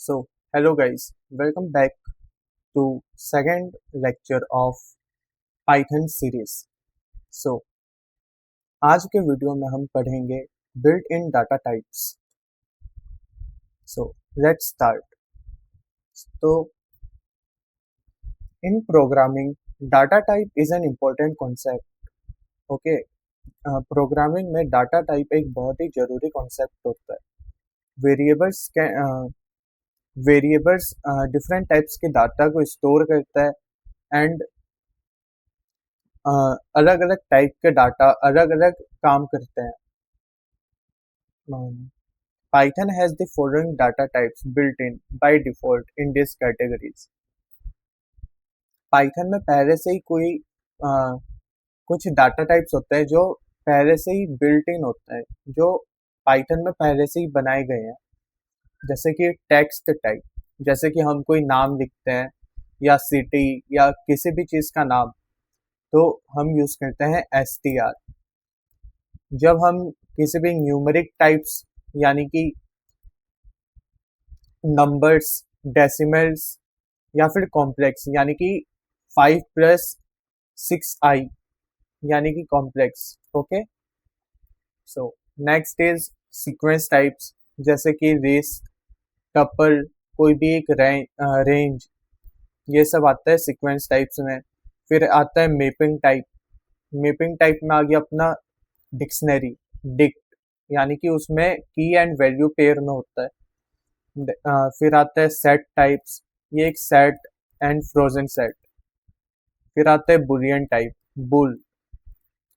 So, hello guys, welcome back to second lecture of Python series. So, आज के video में हम पढ़ेंगे built in data types. So, let's start. तो in programming, data type is an important concept. Okay, programming में data type एक बहुत ही जरूरी कॉन्सेप्ट होता है. वेरिएबल्स वेरिएबल्स डिफरेंट टाइप्स के डाटा को स्टोर करता है एंड अलग अलग टाइप के डाटा अलग अलग काम करते हैं. Python has the following data types built in by default in these categories. Python में पहले से ही कुछ डाटा टाइप्स होते हैं जो पहले से ही बिल्ट इन होता है, जो Python में पहले से ही बनाए गए हैं. जैसे कि टेक्स्ट टाइप, जैसे कि हम कोई नाम लिखते हैं या सिटी या किसी भी चीज़ का नाम, तो हम यूज़ करते हैं str. जब हम किसी भी न्यूमेरिक टाइप्स यानी कि नंबर्स, डेसिमल्स या फिर कॉम्प्लेक्स यानी कि 5 + 6i यानी कि complex. Okay, so next is sequence types, जैसे कि लिस्ट, टपल, कोई भी एक रेंज, ये सब आता है सीक्वेंस टाइप्स में. फिर आता है मैपिंग टाइप. मैपिंग टाइप में आ गया अपना डिक्शनरी, डिक्ट, यानी कि उसमें की एंड वैल्यू पेयर में होता है. फिर आता है सेट टाइप्स, ये एक सेट एंड फ्रोजन सेट. फिर आता है बुलियन टाइप, बुल,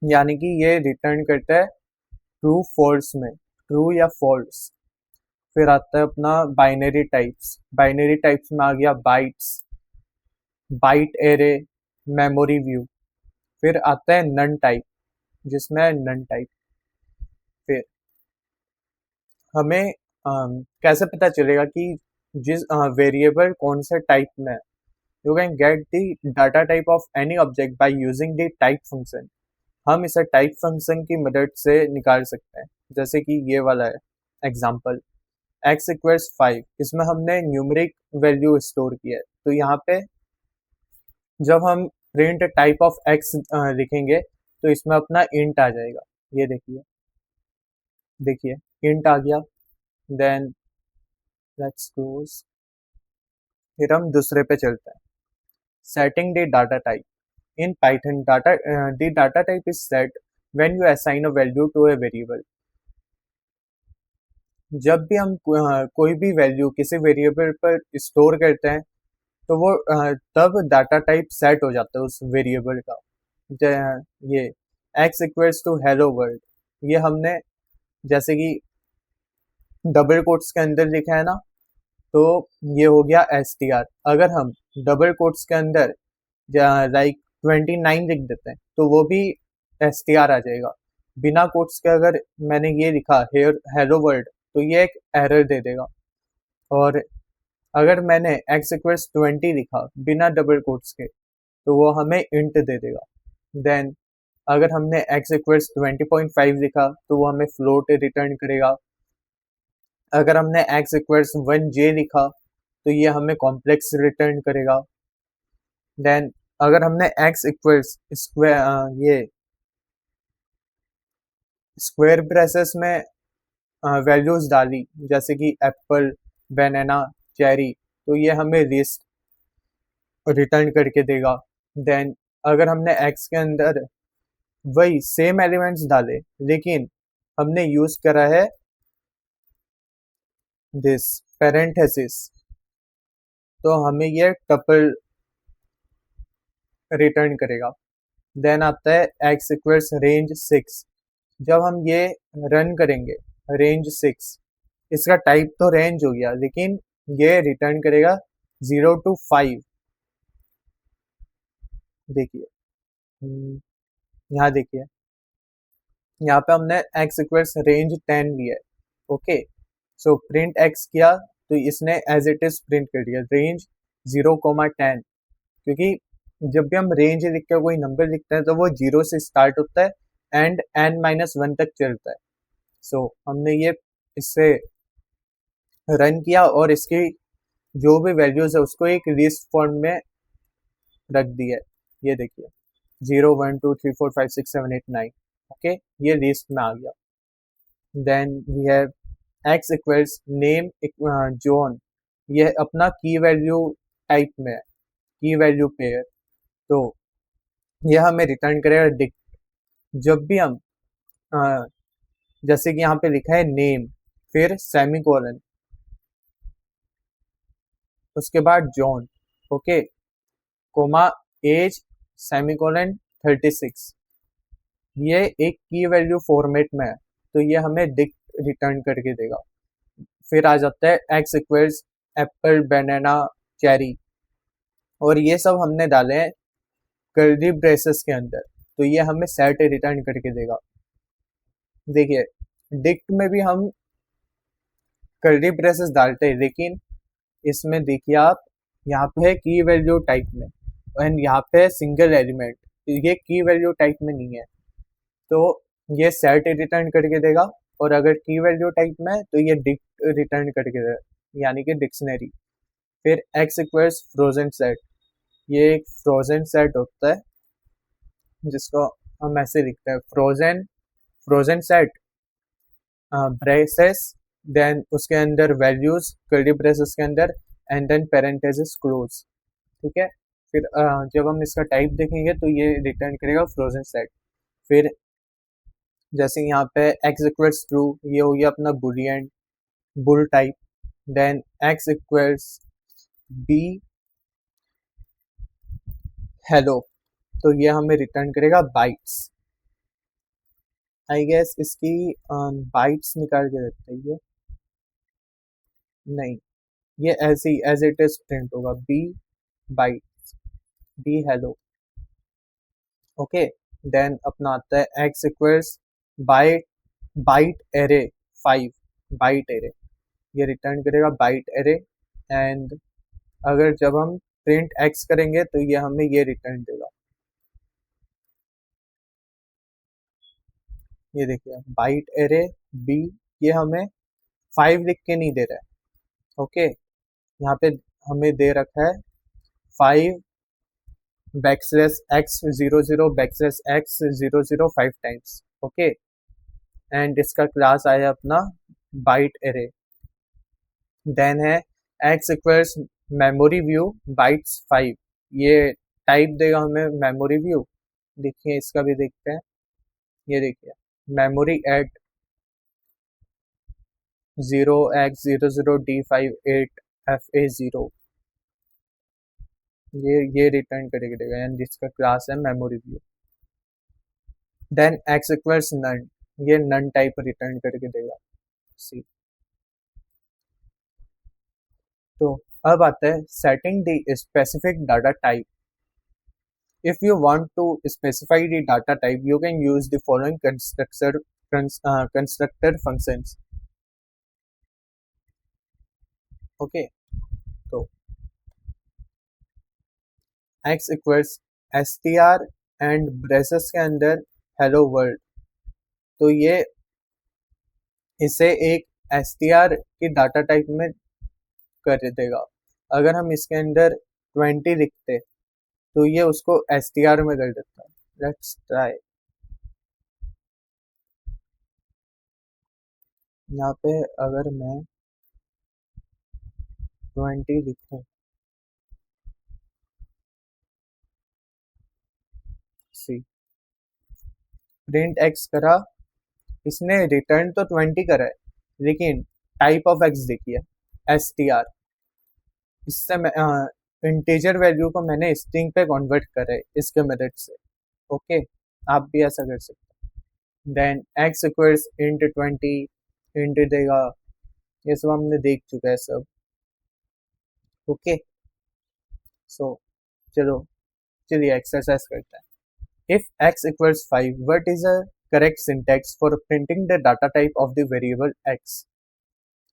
यानी कि ये रिटर्न करता है ट्रू फॉल्स में, ट्रू या फॉल्स. फिर आता है अपना बाइनरी टाइप्स. बाइनरी टाइप्स में आ गया bytes, byte array, memory view. फिर आता है नन टाइप, जिसमें नन टाइप. फिर हमें कैसे पता चलेगा कि जिस वेरिएबल कौन से टाइप में है? You can get the data type of any object by using the type function. हम इसे टाइप फंक्शन की मदद से निकाल सकते हैं. जैसे कि ये वाला है एग्जांपल, x = 5. इसमें हमने न्यूमेरिक वैल्यू स्टोर किया है, तो यहाँ पे जब हम प्रिंट टाइप ऑफ x लिखेंगे तो इसमें अपना इंट आ जाएगा. ये देखिए इंट आ गया. Then let's close. फिर हम दूसरे पे चलते हैं. Setting the data type. In Python, the data type is set when you assign a value to a variable. जब भी हम कोई भी वैल्यू किसी वेरिएबल पर स्टोर करते हैं तो वो तब डाटा टाइप सेट हो जाता है उस वेरिएबल का. ये x = hello world, ये हमने जैसे कि डबल कोट्स के अंदर लिखा है ना, तो ये हो गया str. अगर हम डबल कोट्स के अंदर लाइक 29 लिख देते हैं तो वो भी str आ जाएगा. बिना कोट्स के अगर मैंने ये लिखा हेलो वर्ल्ड तो ये एक एरर दे देगा. और अगर मैंने x = 20 लिखा बिना डबल कोट्स के तो वो हमें इंट दे देगा. देन अगर हमने x = 20.5 लिखा तो वो हमें फ्लोट रिटर्न करेगा. अगर हमने x = 1j लिखा तो ये हमें कॉम्प्लेक्स रिटर्न करेगा. देन अगर हमने x = ये स्क्वायर ब्रेसेस में वैल्यूज डाली, जैसे कि एप्पल, बनाना, चेरी, तो ये हमें लिस्ट रिटर्न करके देगा. देन अगर हमने x के अंदर वही सेम एलिमेंट्स डाले लेकिन हमने यूज करा है दिस पेरेंथेसिस, तो हमें ये टपल रिटर्न करेगा. देन आता है x = रेंज 6. जब हम ये रन करेंगे रेंज 6, इसका टाइप तो रेंज हो गया लेकिन ये रिटर्न करेगा 0 to 5. देखिए यहाँ देखिए, यहाँ पे हमने x = रेंज 10 लिया है. ओके, सो प्रिंट x किया तो इसने एज इट इज प्रिंट कर दिया रेंज 0,10. क्योंकि जब भी हम रेंज लिख कर कोई नंबर लिखते हैं तो वो 0 से स्टार्ट होता है एंड n-1 तक चलता है. सो हमने ये इससे रन किया और इसकी जो भी वैल्यूज है उसको एक लिस्ट फॉर्म में रख दी है। ये देखिए 0 1 2 3 4 5 6 7 8 9, ओके, ये लिस्ट में आ गया। Then we have X equals name John, ये अपना की वैल्यू टाइप में है, की वैल्यू पेयर। तो ये हमें रिटर्न करेगा डिक्ट। जब भी हम अ, जैसे कि यहाँ पे लिखा है नेम, फिर सेमी कोलन, उसके बाद John, okay, comma age, semicolon 36, ये एक की वैल्यू फॉर्मेट में है, तो ये हमें डिक्ट रिटर्न करके देगा। फिर आ जाता है X equals apple banana cherry, और ये सब हमने डाले हैं कर्ली ब्रेसेस के अंदर, तो ये हमें सेट रिटर्न करके देगा। देखिए डिक्ट में भी हम कर्ली ब्रेसेस डालते हैं, लेकिन इसमें देखिए आप, यहाँ पे है की वैल्यू टाइप में, एंड यहाँ पे सिंगल एलिमेंट, ये की वैल्यू टाइप में नहीं है, तो ये सेट रिटर्न करके देगा। और अगर की वैल्यू टाइप में है तो ये डिक्ट रिटर्न करके देगा, यानी कि डिक्शनरी। फिर एक्स इक्वल्स फ्रोजन सेट, ये एक फ्रोजन सेट होता है जिसको हम ऐसे लिखते हैं frozen, frozen set braces, then उसके अंदर वैल्यूज कर्ली ब्रेसेस के अंदर, एंड देन पेरेंथेसिस क्लोज, ठीक है। फिर जब हम इसका टाइप देखेंगे तो ये रिटर्न करेगा फ्रोजन सेट। फिर जैसे यहाँ पे एक्स इक्वल्स ट्रू, ये हो गया अपना boolean bool type. Then X equals B hello, तो ये हमें रिटर्न करेगा बाइट्स। आई गेस इसकी बाइट्स निकाल के देते हैं ये, नहीं, ये ऐसे ही एज इट इज प्रिंट होगा, B bytes, B hello, okay. Then अपना आता है X equals byte, byte array 5, byte array, ये रिटर्न करेगा बाइट एरे। एंड अगर जब हम प्रिंट एक्स करेंगे तो ये हमें ये रिटर्न देगा, ये देखिए बाइट एरे बी, ये हमें 5 लिख के नहीं दे रहा है, ओके, यहाँ पे हमें दे रखा है 5 backslash x 0 0 backslash x 0 0 5 times, okay. And इसका क्लास आया अपना बाइट एरे। देन है X equals memory view bytes 5, ये टाइप देगा हमें मेमोरी व्यू। देखिए इसका भी देखते हैं, ये देखिए मेमोरी एट 0x00D58FA0, ये रिटर्न करके देगा, यानी जिसका क्लास है memory view. Then X equals none, ये नन टाइप रिटर्न करके देगा, सी। तो अब आता है setting the specific data type. If you want to specify the data type, you can use the following constructor functions. Okay, तो x equals str and braces के अंदर हेलो वर्ल्ड, तो ये इसे एक str की डाटा टाइप में कर देगा। अगर हम इसके अंदर 20 लिखते तो ये उसको str में कर देता है। लेट्स ट्राई, यहाँ पे अगर मैं 20 लिखूं, सी, प्रिंट एक्स करा, इसने रिटर्न तो 20 करा है, लेकिन टाइप ऑफ एक्स देखिए str, इससे मैं इंटीजर वैल्यू को मैंने स्ट्रिंग पे कन्वर्ट करा है इसके मदद से, ओके। आप भी ऐसा कर सकते हैं। Then X equals int 20, int देगा, ये सब हमने देख चुका है सब, ओके। सो चलो, चलिए एक्सरसाइज करते हैं। If x equals 5, what is a correct syntax for printing the data type of the variable x.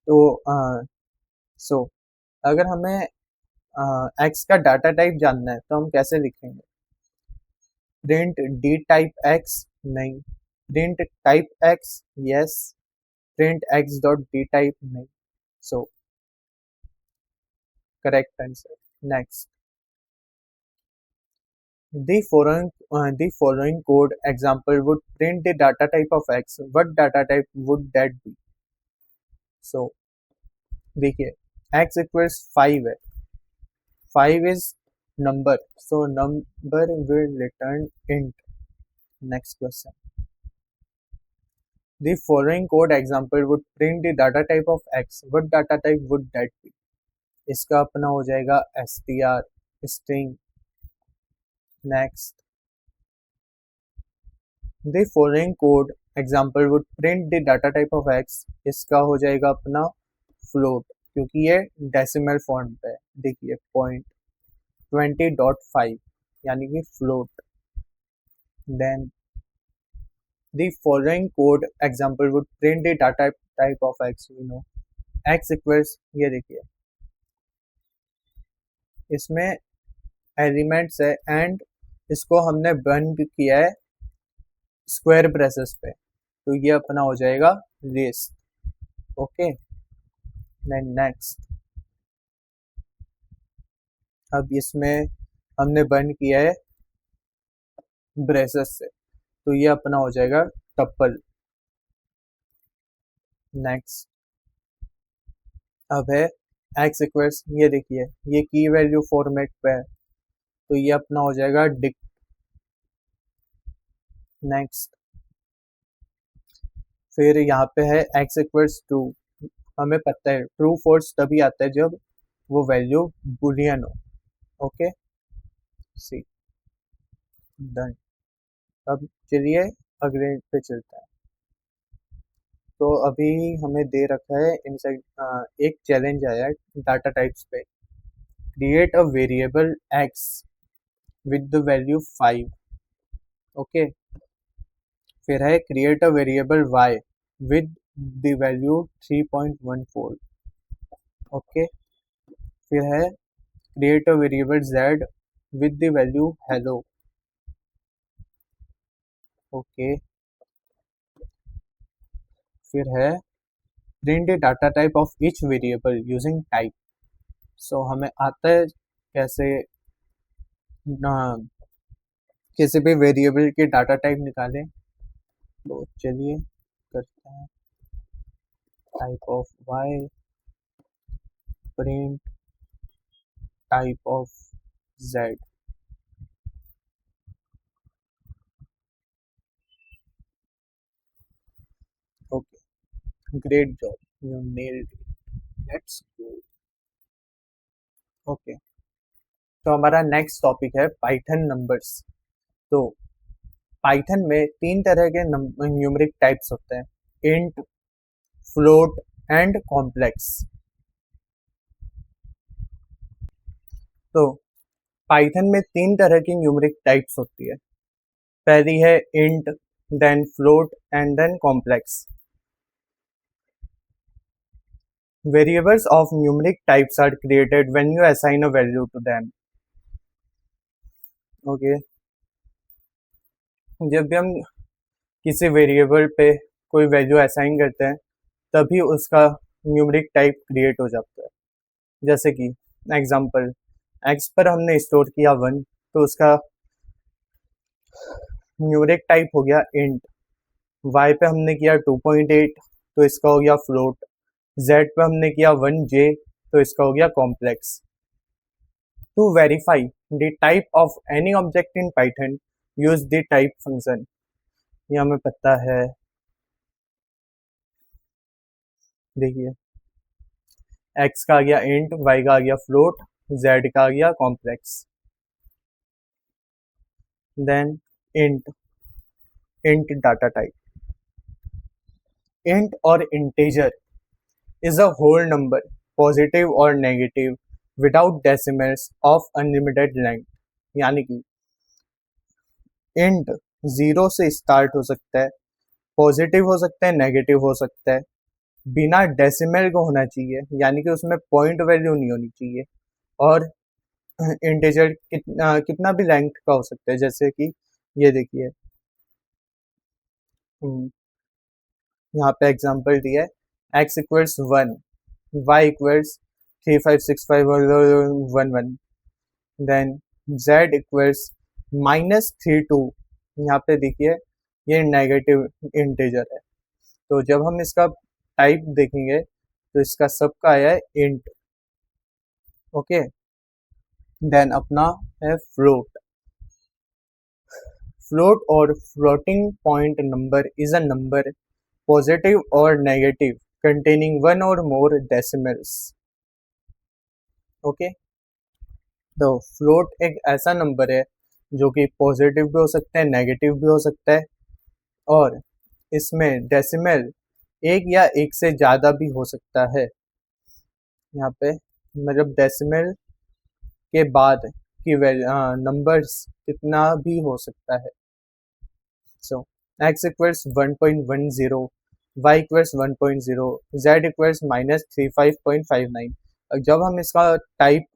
तो सो अगर हमें एक्स का डाटा टाइप जानना है तो हम कैसे लिखेंगे? प्रिंट डी टाइप एक्स, नहीं। Print type x, yes. Print x dot D type, नहीं। सो correct answer. Next, the following code example would print the data type of x. What data type would that be? So देखिए x equals 5 है, 5 is number, so number will return int. Next question, the following code example would print the data type of x. What data type would that be? इसका अपना हो जाएगा str string. Next, the following code example would print the data type of x. इसका हो जाएगा अपना float, क्योंकि ये डेसिमल फॉर्म पे है. देखिए पॉइंट 20.5 यानी कि float. Then the following code example would print the data type of x. You know x equals, ये देखिए इसमें एलिमेंट्स है एंड इसको हमने बंद किया है स्क्वायर ब्रेसेस पे, तो ये अपना हो जाएगा लिस्ट. ओके, देन नेक्स्ट, अब इसमें हमने बंद किया है ब्रेसेस से, तो ये अपना हो जाएगा टप्पल. नेक्स्ट, अब है x इक्वल्स, ये देखिए ये की वैल्यू फॉर्मेट पे है, तो ये अपना हो जाएगा डिक्ट. नेक्स्ट, फिर यहाँ पे है x इक्वल्स ट्रू. हमें पता है ट्रू फॉल्स तभी आता है जब वो वैल्यू बुलियन हो. ओके, सी डन. अब चलिए अगले पे चलते हैं. तो अभी हमें दे रखा है इनसाइड एक चैलेंज आया है डाटा टाइप्स पे. Create a variable x with the value 5. Okay, फिर है create a variable y with the value 3.14. Okay, फिर है create a variable z with the value hello. Okay, फिर है print data type of each variable using type. So हमें आता है कैसे किसी भी वेरिएबल के डाटा टाइप निकालें. तो चलिए करते हैं. Type of y, print type of z. Okay, great job, you nailed it. Let's go. Okay, तो हमारा नेक्स्ट टॉपिक है पाइथन नंबर्स. तो पाइथन में तीन तरह के न्यूमेरिक टाइप्स होते हैं, इंट, फ्लोट एंड कॉम्प्लेक्स. तो पाइथन में तीन तरह की न्यूमेरिक टाइप्स होती है. पहली है int, then float and then complex. Variables of numeric types are created when you assign a value to them. Okay, जब भी हम किसी वेरिएबल पे कोई वैल्यू असाइन करते हैं तभी उसका न्यूमेरिक टाइप क्रिएट हो जाता है. जैसे कि एग्जांपल, x पर हमने स्टोर किया 1, तो उसका न्यूमेरिक टाइप हो गया इंट. y पे हमने किया 2.8, तो इसका हो गया फ्लोट. z पे हमने किया 1j, तो इसका हो गया complex. To verify the type of any object in Python, use the type function. ये हमें पता है. देखिए x का आ गया int, y का आ गया float, z का आ गया complex. Then int data type. Int or integer is a whole number, positive or negative, without decimals of unlimited length. यानी कि int 0 से स्टार्ट हो सकता है, पॉजिटिव हो सकता है, नेगेटिव हो सकता है, बिना डेसिमल को होना चाहिए, यानी कि उसमें पॉइंट वैल्यू नहीं होनी चाहिए, और इंटीजर कितना भी लेंथ का हो सकता है. जैसे कि ये देखिए यहाँ पे एग्जांपल दिया है x equals 1, y equals 356511, then z equals -32। यहाँ पे देखिए ये नेगेटिव इंटीजर है, तो जब हम इसका टाइप देखेंगे तो इसका सबका आया है इंट। ओके, देन अपना है फ्लोट। फ्लोट और floating point number is a number positive और negative containing one or more decimals। Okay, तो फ्लोट एक ऐसा नंबर है जो कि पॉजिटिव भी हो सकता है, नेगेटिव भी हो सकता है, और इसमें डेसिमल एक या एक से ज़्यादा भी हो सकता है। यहाँ पे मतलब डेसिमल के बाद की नंबर्स कितना भी हो सकता है। सो x equals 1.10, y equals 1.0, z equals -35.59। जब हम इसका टाइप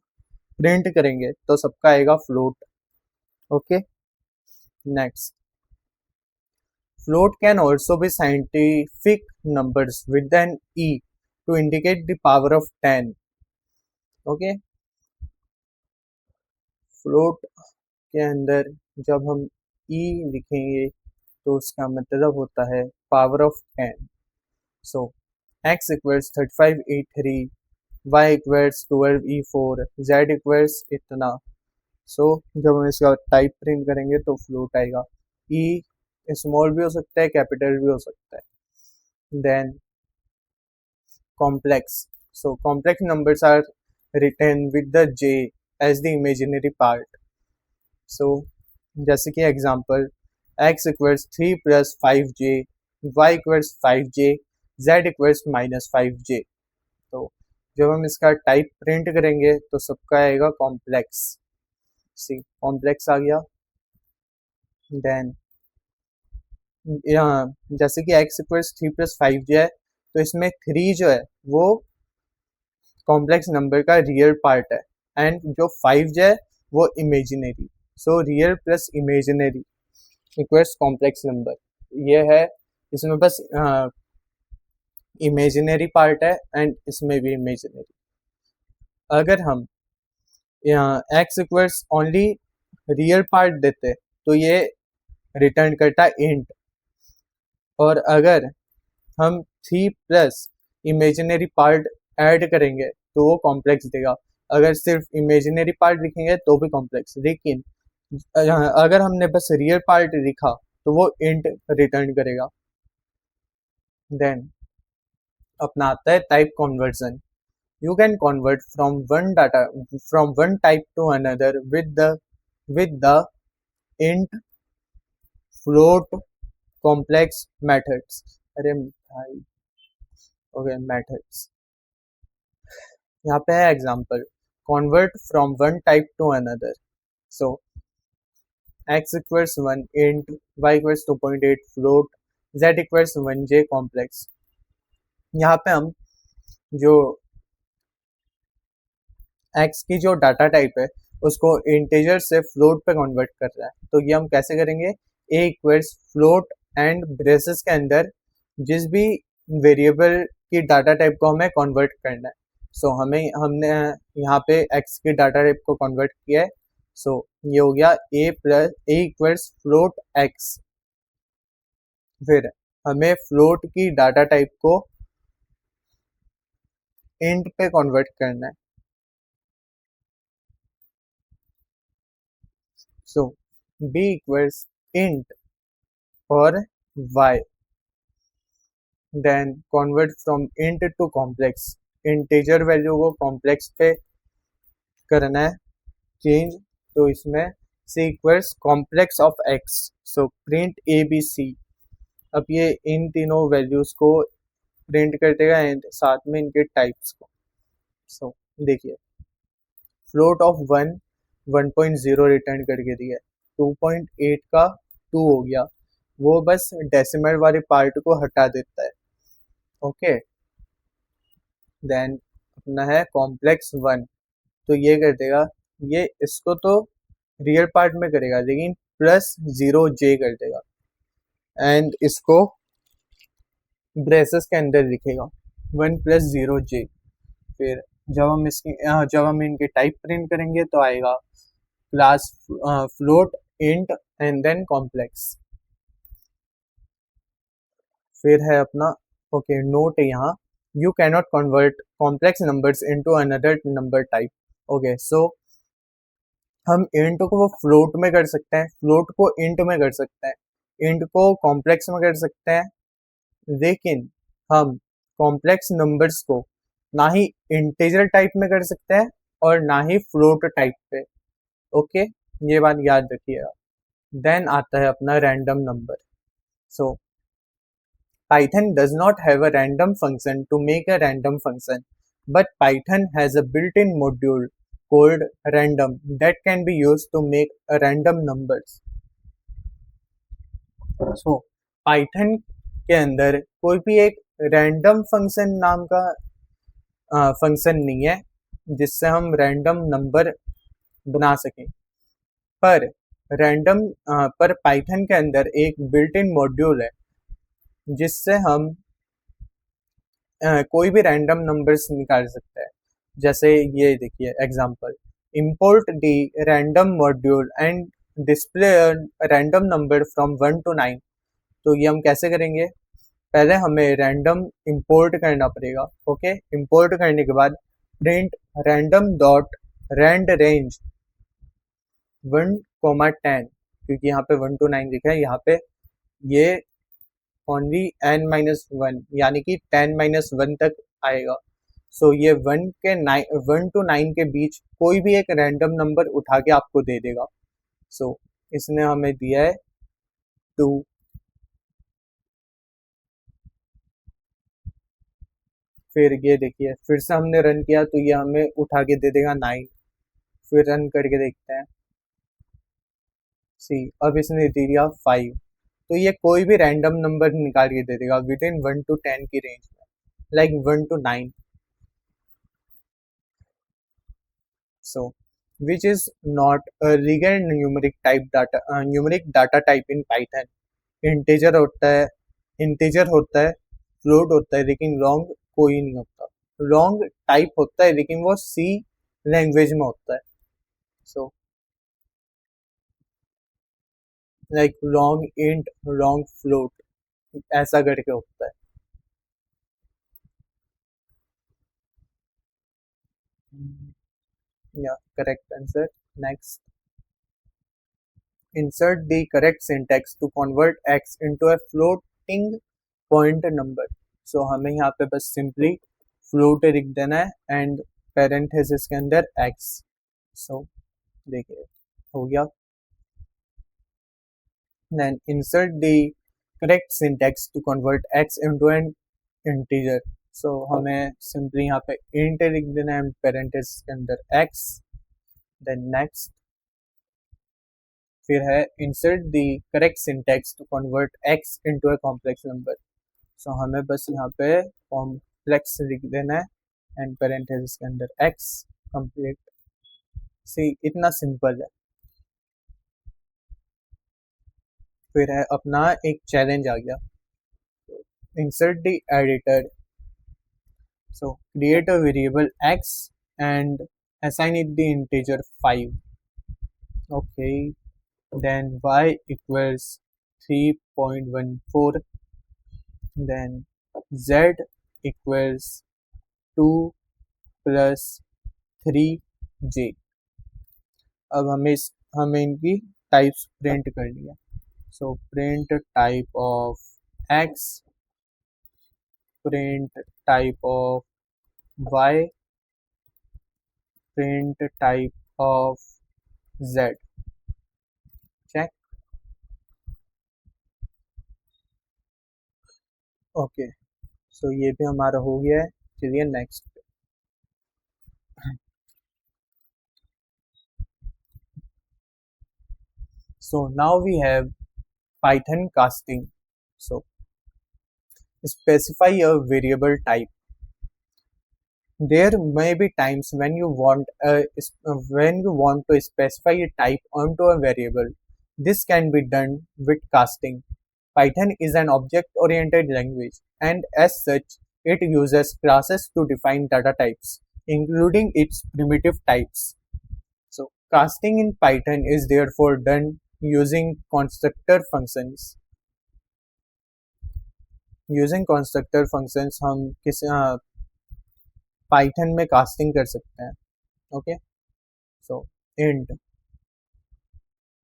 प्रिंट करेंगे तो सबका आएगा float. Okay, next, float can also be scientific numbers with an e to indicate the power of 10। Okay, float के अंदर जब हम e लिखेंगे तो उसका मतलब होता है power of 10। So x equals 3583, y equals 12e4, z equals इतना। सो जब हम इसका टाइप प्रिंट करेंगे तो फ्लोट आएगा। e स्मॉल भी हो सकता है, कैपिटल भी हो सकता है। Then complex, so complex numbers are written with the j as the imaginary part। so जैसे कि example x equals 3 + 5j, y equals 5j, z equals -5j। तो जब हम इसका टाइप प्रिंट करेंगे तो सबका आएगा कॉम्प्लेक्स। सी कॉम्प्लेक्स आ गया। देन यहाँ जैसे कि x इक्वल्स 3 + 5j है, तो इसमें 3 जो है वो कॉम्प्लेक्स नंबर का रियल पार्ट है, एंड जो 5 है वो imaginary. So real plus imaginary equals complex number. ये है, इसमें बस इमेजिनरी पार्ट है एंड इसमें भी इमेजिनरी। अगर हम यहाँ x equals only real part देते तो ये रिटर्न करता इंट, और अगर हम 3 प्लस इमेजिनरी पार्ट ऐड करेंगे तो वो कॉम्प्लेक्स देगा। अगर सिर्फ इमेजिनरी पार्ट लिखेंगे तो भी कॉम्प्लेक्स, लेकिन अगर हमने बस रियल पार्ट लिखा तो वो इंट रिटर्न करेगा। देन अपना आता है type conversion. You can convert from one type two another with the int, float, complex methods. अरे भाई, ओके, मेथड्स। यहाँ पे है example, convert from one type two another. So x equals 1 int, y equals 2.8 float, z equals 1j complex. यहाँ पे हम जो x की जो डाटा टाइप है उसको इंटीजर से फ्लोट पे कन्वर्ट कर रहा है, तो ये हम कैसे करेंगे, a equals float and braces के अंदर जिस भी वेरिएबल की डाटा टाइप को हमें कन्वर्ट करना है। सो हमने यहाँ पे x की डाटा टाइप को कन्वर्ट किया है। सो ये हो गया a इक्वल्स फ्लोट x। फिर हमें फ्लोट की डाटा टाइप को इंट पे कन्वर्ट करना है। सो b इक्वल्स इंट और y, then convert from int to complex, integer value को कॉम्प्लेक्स पे करना है चेंज, तो इसमें c equals complex of x। So print a b c। अब ये इन तीनों वैल्यूज को प्रिंट कर देगा एंड साथ में इनके टाइप्स को। सो देखिए, फ्लोट ऑफ 1.0 रिटर्न करके दिया है, 2.8 का 2 हो गया, वो बस डेसिमल वाले पार्ट को हटा देता है। ओके, देन अपना है कॉम्प्लेक्स 1, तो ये कर देगा, ये इसको तो रियल पार्ट में करेगा लेकिन +0j कर देगा, एंड इसको ब्रेसेस के अंदर लिखेगा 1 + 0j। फिर जब हम इनके टाइप प्रिंट करेंगे तो आएगा class float, int and then complex. फिर है अपना ओके नोट है यहाँ, you cannot convert complex numbers into another number type. Okay so हम इंट को फ्लोट में कर सकते हैं, फ्लोट को इंट में कर सकते हैं, इंट को कॉम्प्लेक्स में कर सकते हैं, लेकिन हम कॉम्प्लेक्स नंबर्स को ना ही इंटीजर टाइप में कर सकते हैं और ना ही फ्लोट टाइप पे। ओके ये बात याद रखिएगा। देन आता है अपना random number. So Python does not have a random function to make a random function, but Python has a built-in module called random that can be used to make a random numbers. So Python के अंदर कोई भी एक random function नाम का function नहीं है जिससे हम रैंडम नंबर बना सकें, पर रैंडम पर पाइथन के अंदर एक बिल्ट इन मॉड्यूल है जिससे हम कोई भी रैंडम नंबर्स निकाल सकते हैं। जैसे ये देखिए example, import the random module and display random number from 1 to 9। तो ये हम कैसे करेंगे, पहले हमें रैंडम इंपोर्ट करना पड़ेगा। ओके इंपोर्ट करने के बाद print random dot rand range 1, 10, क्योंकि यहाँ पे 1 to 9 लिखा है, यहाँ पे ये ओनली n-1 यानी कि 10-1 तक आएगा। सो ये 1 to 9 के बीच कोई भी एक रैंडम नंबर उठा के आपको दे देगा। सो इसने हमें दिया है 2। फिर ये देखिए फिर से हमने रन किया तो ये हमें उठा के दे देगा 9। फिर रन करके देखते हैं, सी अब इसने दे दिया 5। तो ये कोई भी रैंडम नंबर निकाल के दे देगा विद इन 1 to 10 की रेंज में, like 1 to 9। So which is not a legal numeric data type in Python। Integer होता है, फ्लोट होता है, लेकिन लॉन्ग कोई नहीं होता। लॉन्ग टाइप होता है लेकिन वो सी लैंग्वेज में होता है। So like long int, long float, ऐसा करके होता है। या correct answer. Next, insert the correct syntax to convert x into a floating point number। so हमें यहाँ पे बस सिंपली फ्लोट लिख देना है एंड पेरेंथेसिस के अंदर x। so देखिए हो गया। then insert the correct syntax to convert x into an integer। so हमें सिंपली यहाँ पे int लिख देना है पेरेंथेसिस के अंदर x। then next, फिर है insert the correct syntax to convert x into a complex number. So हमें बस यहाँ पे कॉम्प्लेक्स लिख देना है एंड पेरेंथेसिस के अंदर x कंप्लीट। सी इतना सिंपल है। फिर है अपना एक चैलेंज आ गया, insert the editor. So create a variable x and assign it the integer 5। okay then y equals 3.14, then z equals 2 plus 3j। अब हमें इनकी टाइप्स प्रिंट करनी है। So print type of x, print type of y, print type of z। Check. Okay so ये भी हमारा हो गया है। चलिए next. So now we have Python casting। So specify a variable type। There may be times when you want to specify a type onto a variable. This can be done with casting। Python is an object-oriented language, and as such, it uses classes to define data types. including its primitive types. So casting in Python is therefore done using constructor functions. Using constructor functions हम किस Python में casting कर सकते हैं. Okay, सो int,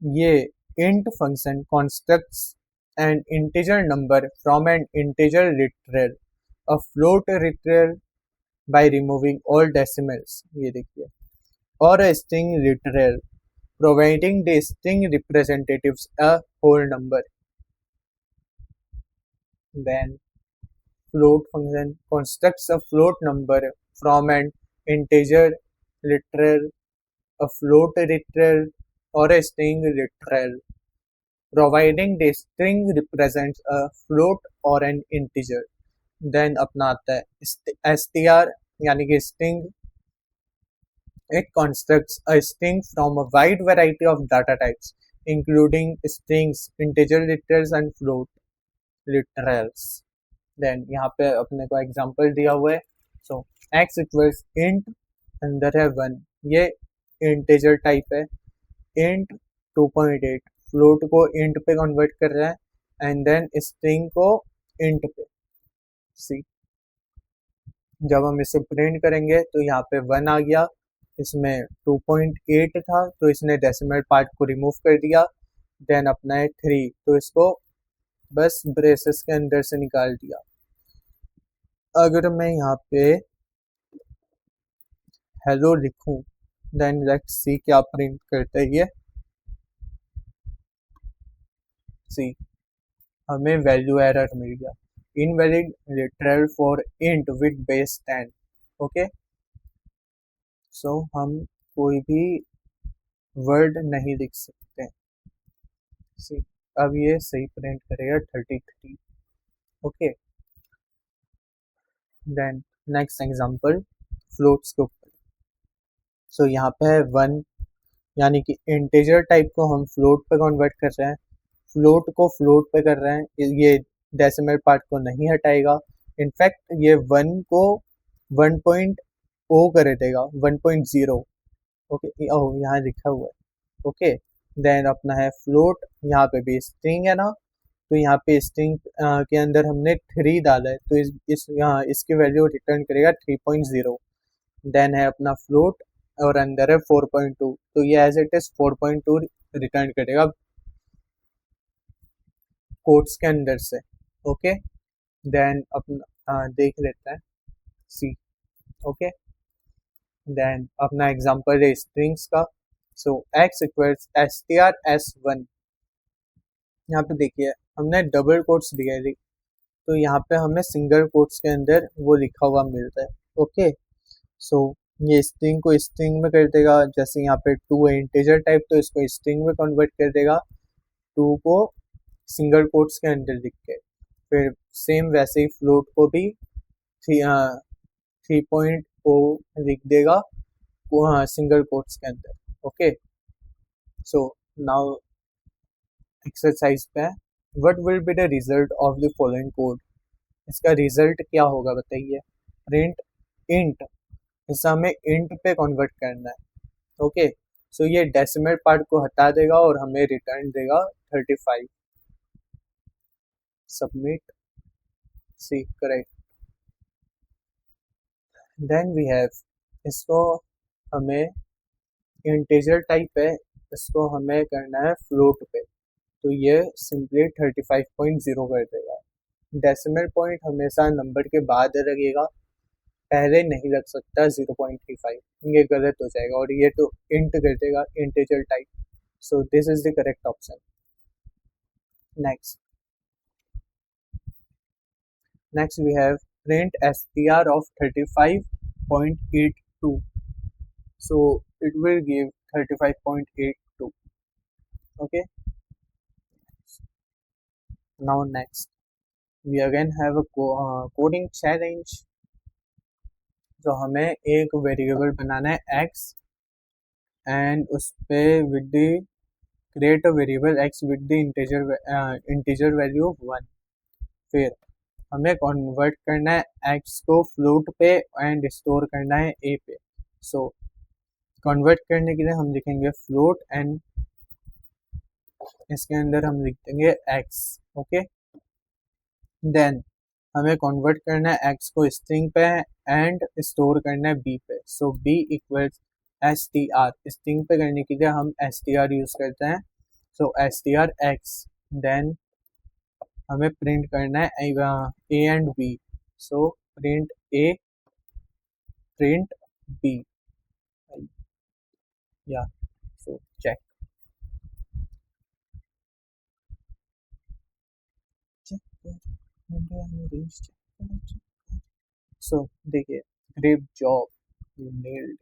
ये int function constructs an integer number from an integer literal, a float literal by removing all decimals, ये देखिए, or a string literal providing the string representatives a whole number. Then float function constructs a float number from an integer literal, a float literal, or a string literal, providing the string represents a float or an integer. Then अपना आता है str यानी कि string. It constructs a string from a wide variety of data types, including strings, integer literals and float literals. Then यहाँ पे अपने को example दिया हुआ है. सो x इक्वल्स इंट, अंदर है 1, ये इंटीजर टाइप है. इंट 2.8 फ्लोट को इंट पे कन्वर्ट कर रहा है एंड देन स्ट्रिंग को इंट पे. सी, जब हम इसे प्रिंट करेंगे तो यहाँ पे 1 आ गया, इसमें 2.8 था तो इसने डेसिमल पार्ट को रिमूव कर दिया. देन अपना है 3, तो इसको बस ब्रेसेस के अंदर से निकाल दिया. अगर मैं यहाँ पे हेलो लिखूं, देन लेट्स सी क्या प्रिंट करता है ये. सी, हमें वैल्यू एरर मिल गया, invalid literal for int with base 10. Okay, so हम कोई भी वर्ड नहीं लिख सकते. सी, अब ये सही प्रिंट करेगा 33. Okay, then next example floats के ऊपर. सो यहाँ पे है 1, यानी कि इंटीजर टाइप को हम फ्लोट पे कन्वर्ट कर रहे हैं. फ्लोट को फ्लोट पे कर रहे हैं, ये डेसिमल पार्ट को नहीं हटाएगा. इनफैक्ट ये 1 को 1.0 कर देगा, 1.0. ओके, ओह यहाँ लिखा हुआ है. ओके, देन अपना है फ्लोट, यहाँ पे भी स्ट्रिंग है ना, तो यहाँ पे स्ट्रिंग के अंदर हमने 3 डाला है तो इस यहाँ इसकी वैल्यू रिटर्न करेगा 3.0. देन है अपना फ्लोट और अंदर है 4.2, तो ये एज इट इज 4.2 रिटर्न करेगा कोट्स के अंदर से. ओके, देन अपना देख लेते हैं सी. ओके, देन अपना एग्जांपल है स्ट्रिंग्स का. सो x इक्वल्स str_s1. यहाँ पे देखिए हमने डबल कोट्स दिए है, तो यहाँ पे हमें सिंगल कोट्स के अंदर वो लिखा हुआ मिलता है. ओके, सो ये स्ट्रिंग को स्ट्रिंग में कर देगा, जैसे यहाँ पे 2 है इंटीजर टाइप तो इसको स्ट्रिंग में कन्वर्ट कर देगा, 2 को सिंगल कोट्स के अंदर लिख के. फिर सेम वैसे ही फ्लोट को भी 3.0 लिख देगा सिंगल कोट्स के अंदर. ओके, सो नाउ एक्सरसाइज पे है, what will be the result of the following code. इसका रिजल्ट क्या होगा बताइए. प्रिंट इंट, इसे हमें इंट पे कन्वर्ट करना है. ओके, सो ये डेसिमल पार्ट को हटा देगा और हमें रिटर्न देगा 35. Submit. See, correct. Then we have, इसको हमें इंटीजर टाइप है, इसको हमें करना है फ्लोट पे, तो ये सिंपली 35.0 कर देगा. डेसिमल पॉइंट हमेशा नंबर के बाद लगेगा, पहले नहीं लग सकता 0.35, ये गलत हो जाएगा और ये तो इंट कर देगा integer type. So this is the correct option. Next we have print str of 35.82. so it will give 35.82. okay, now next we again have a coding challenge. तो हमें एक वेरिएबल बनाना है x एंड उस पे with the create a variable x with the integer value 1. फिर हमें convert करना है x को फ्लोट पे एंड स्टोर करना है a पे। सो कन्वर्ट करने के लिए हम लिखेंगे फ्लोट एंड इसके अंदर हम लिख देंगे x। ओके, देन हमें कन्वर्ट करना है x को स्ट्रिंग पे एंड स्टोर करना है b पे। सो b इक्वल्स str, स्ट्रिंग पे करने के लिए हम str यूज करते हैं। सो str x, देन हमें प्रिंट करना है a and b। So print a, print b, या सो चेक। सो देखिए, great job, you nailed.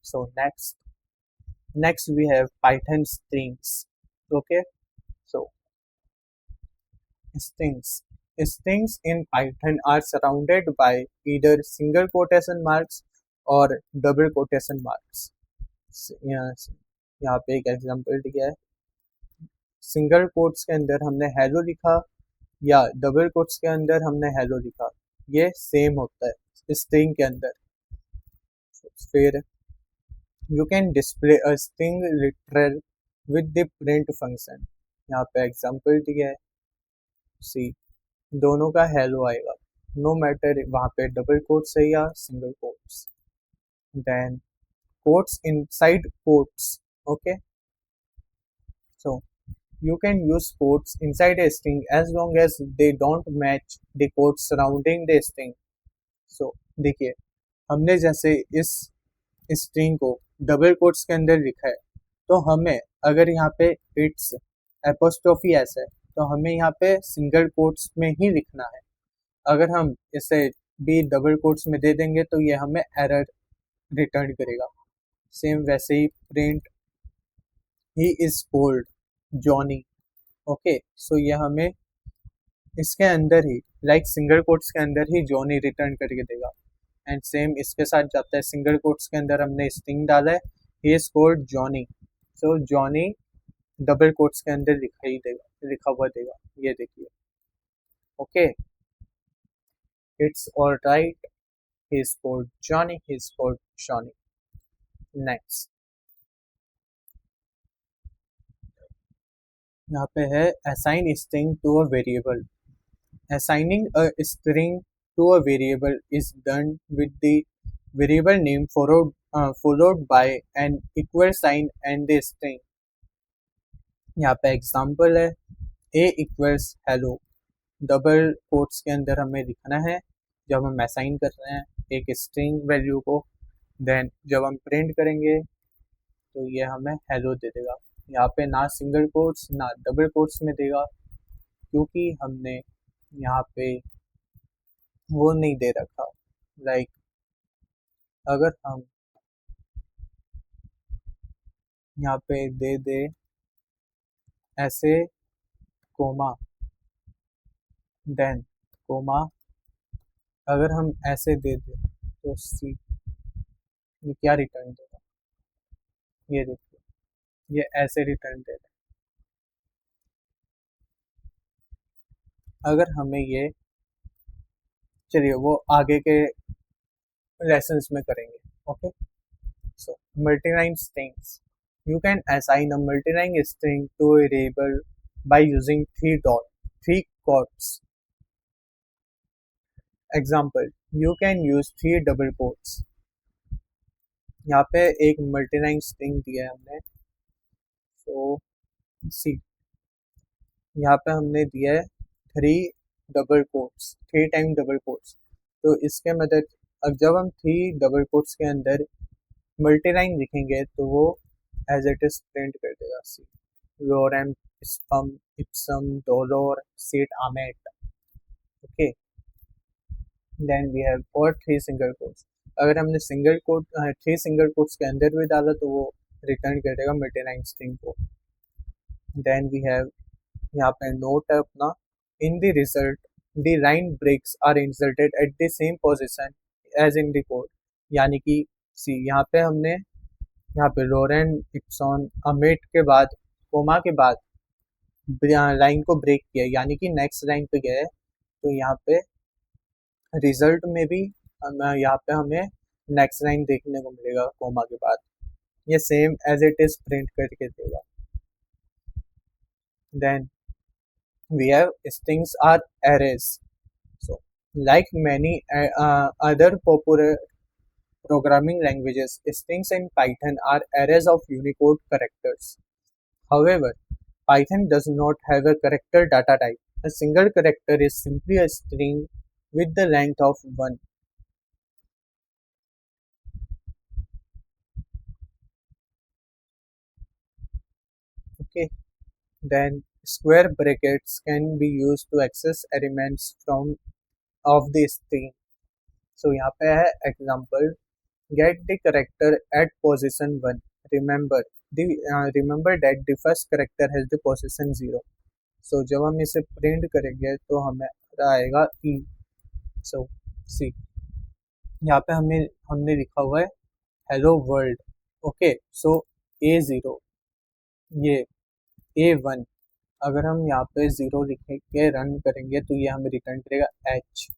So next we have Python strings. Okay, so strings in Python are surrounded by either single quotation marks or double quotation marks. यहाँ पे एक example दिया है, single quotes के अंदर हमने hello लिखा या डबल कोट्स के अंदर हमने हेलो लिखा, ये सेम होता है स्ट्रिंग के अंदर। फिर you can display a string literal with the print function। यहाँ पे एग्जांपल दिया है, सी दोनों का हेलो आएगा, नो मैटर वहाँ पे डबल कोट्स है या single quotes. Then quotes inside quotes. Okay, so you can use quotes inside a string as long as they don't match the quotes surrounding the string। so देखिए, हमने जैसे इस string को double quotes के अंदर लिखा है, तो हमें अगर यहाँ पे इट्स एपोस्ट्रोफी एस है तो हमें यहाँ पे सिंगल कोट्स में ही लिखना है। अगर हम इसे भी डबल कोट्स में दे देंगे तो ये हमें एरर रिटर्न करेगा। सेम वैसे ही प्रिंट ही is cold Johnny. Okay, so ये हमें इसके अंदर ही लाइक सिंगल कोट्स के अंदर ही जॉनी रिटर्न करके देगा। एंड सेम इसके साथ जाता है, सिंगल कोट्स के अंदर हमने स्ट्रिंग डाला है, he is called Johnny, so Johnny double quotes के अंदर लिखा हुआ देगा, ये देखिए। Okay, it's all right, he is called Johnny, he is called Johnny. Next यहाँ पे है assign string to a variable. Assigning a string to a variable is done with the variable name followed by an equal sign and the string। यहाँ पे example है, a equals hello, double quotes के अंदर हमें लिखना है जब हम असाइन कर रहे हैं एक स्ट्रिंग वैल्यू को। देन जब हम प्रिंट करेंगे तो ये हमें हेलो दे देगा। यहाँ पे ना सिंगल कोट्स ना डबल कोट्स में देगा, क्योंकि हमने यहाँ पे वो नहीं दे रखा। लाइक अगर हम यहाँ पे दे दे ऐसे कोमा, देन कोमा, अगर हम ऐसे दे दे तो सी, ये क्या रिटर्न देगा, ये देखिए, ये ऐसे रिटर्न दे रहा है। अगर हमें ये, चलिए वो आगे के लेसन्स में करेंगे। Okay, so multiline strings, you can assign a multiline string to a variable by using three quotes। example, you can use 3 double quotes। यहाँ पे एक मल्टीलाइन स्ट्रिंग दिया है हमने, तो सी यहाँ पे हमने दिया है 3 double quotes, 3 time double quotes. तो इसके मदद अब जब हम 3 डबल कोट्स के अंदर मल्टीलाइन लिखेंगे तो वो एज इट इज प्रिंट कर देगा, सी लोरेम स्पम ipsum dolor sit amet. Okay, then we have और 3 सिंगल कोट्स। अगर हमने 3 सिंगल कोट्स के अंदर भी डाला तो वो रिटर्न कर देगा मल्टीलाइन स्ट्रिंग को। देन वी हैव यहाँ पे नोट है अपना, in the result the line breaks are inserted at the same position as in the code. यानी कि सी यहाँ पे हमने यहाँ पे लोरेन इप्सॉन अमेट के बाद कोमा के बाद लाइन को ब्रेक किया, यानी कि नेक्स्ट लाइन पे गया है तो यहाँ पे रिजल्ट में भी यहाँ पे हमें नेक्स्ट लाइन देखने को मिलेगा कोमा के बाद, ये same as it is print करके देगा। Then we have strings are arrays. So like many other popular programming languages, strings in Python are arrays of Unicode characters. However, Python does not have a character data type. A single character is simply a string with the length of 1. Okay, then square brackets can be used to access elements from of the string. So यहाँ पे है example, get the character at position 1. Remember remember that the first character has the position 0. So जब हम इसे print करेंगे तो हमें आएगा ई। सो सी, यहाँ पे हमने लिखा हुआ है हेलो वर्ल्ड। ओके, सो A0, ये A1, अगर हम यहाँ पे 0 लिख के रन करेंगे तो ये हमें रिटर्न करेगा H।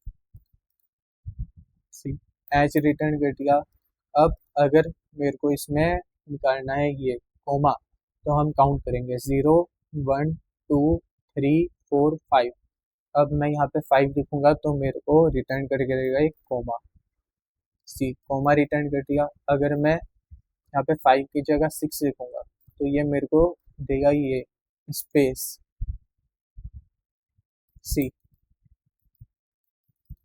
सी, H रिटर्न कर दिया। अब अगर मेरे को इसमें निकालना है ये कोमा, तो हम काउंट करेंगे 0 1 2 3 4 5। अब मैं यहाँ पे 5 लिखूंगा तो मेरे को रिटर्न करके देगा एक कोमा। सी, कोमा रिटर्न कर दिया। अगर मैं यहाँ पे 5 की जगह 6 लिखूंगा तो ये मेरे को देगा ये स्पेस। सी,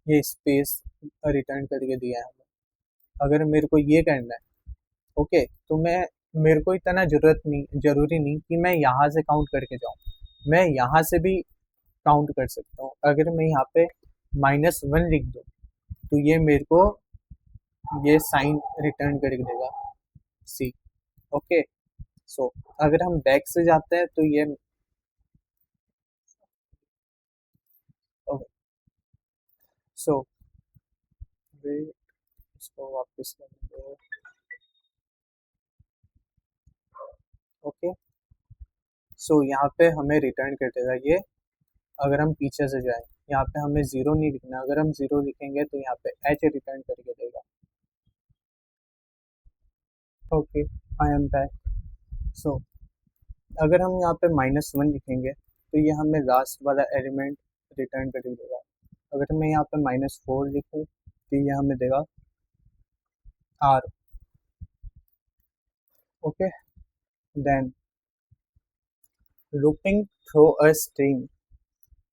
ये स्पेस रिटर्न करके दिया है हमें। अगर मेरे को ये करना है, ओके, तो मेरे को इतना जरूरी नहीं कि मैं यहाँ से काउंट करके जाऊँ, मैं यहाँ से भी काउंट कर सकता हूँ। अगर मैं यहाँ पे -1 लिख दूँ तो ये मेरे को ये साइन रिटर्न करके देगा। सी, ओके, सो अगर हम बैक से जाते हैं तो ये सो इसको वापस करेंगे। ओके, सो यहाँ पे हमें रिटर्न कर देगा ये। अगर हम पीछे से जाएं, यहाँ पे हमें 0 नहीं लिखना। अगर हम 0 लिखेंगे तो यहाँ पे H रिटर्न करके देगा। Okay, I am back. So अगर हम यहाँ पे -1 लिखेंगे तो ये हमें लास्ट वाला एलिमेंट रिटर्न कर देगा। अगर मैं यहाँ पे -4 लिखूँ तो ये हमें देगा R। Okay, then looping through a string.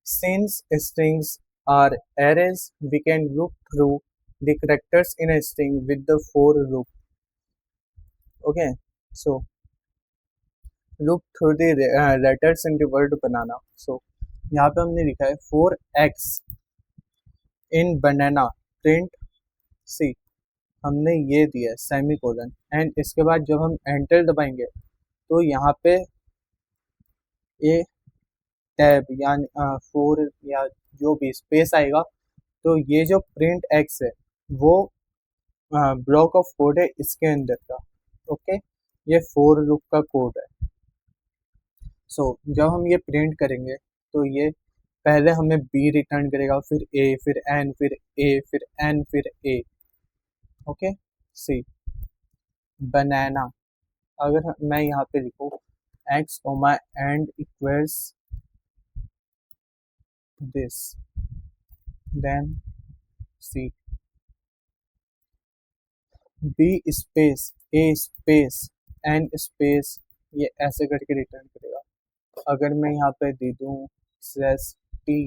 Since strings are arrays, we can loop through the characters in a string with the for loop. Okay, so loop through the letters in the word banana. So यहाँ पे हमने लिखा है for x in banana print c, हमने ये दिया है semi colon, and इसके बाद जब हम एंटर दबाएंगे तो यहाँ पे ए टैब यानी फोर या जो भी स्पेस आएगा, तो ये जो प्रिंट एक्स है वो ब्लॉक ऑफ कोड है इसके अंदर का। ओके, ये फोर लूप का कोड है। सो जब हम ये प्रिंट करेंगे तो ये पहले हमें बी रिटर्न करेगा, फिर ए, फिर एन, फिर ए, फिर एन, फिर ए। ओके, सी, बनाना, अगर मैं यहाँ पे लिखूँ x comma end equals this, then see, B space A space N space, ये ऐसे करके रिटर्न करेगा। अगर मैं यहाँ पे दे दूँ स्लैश टी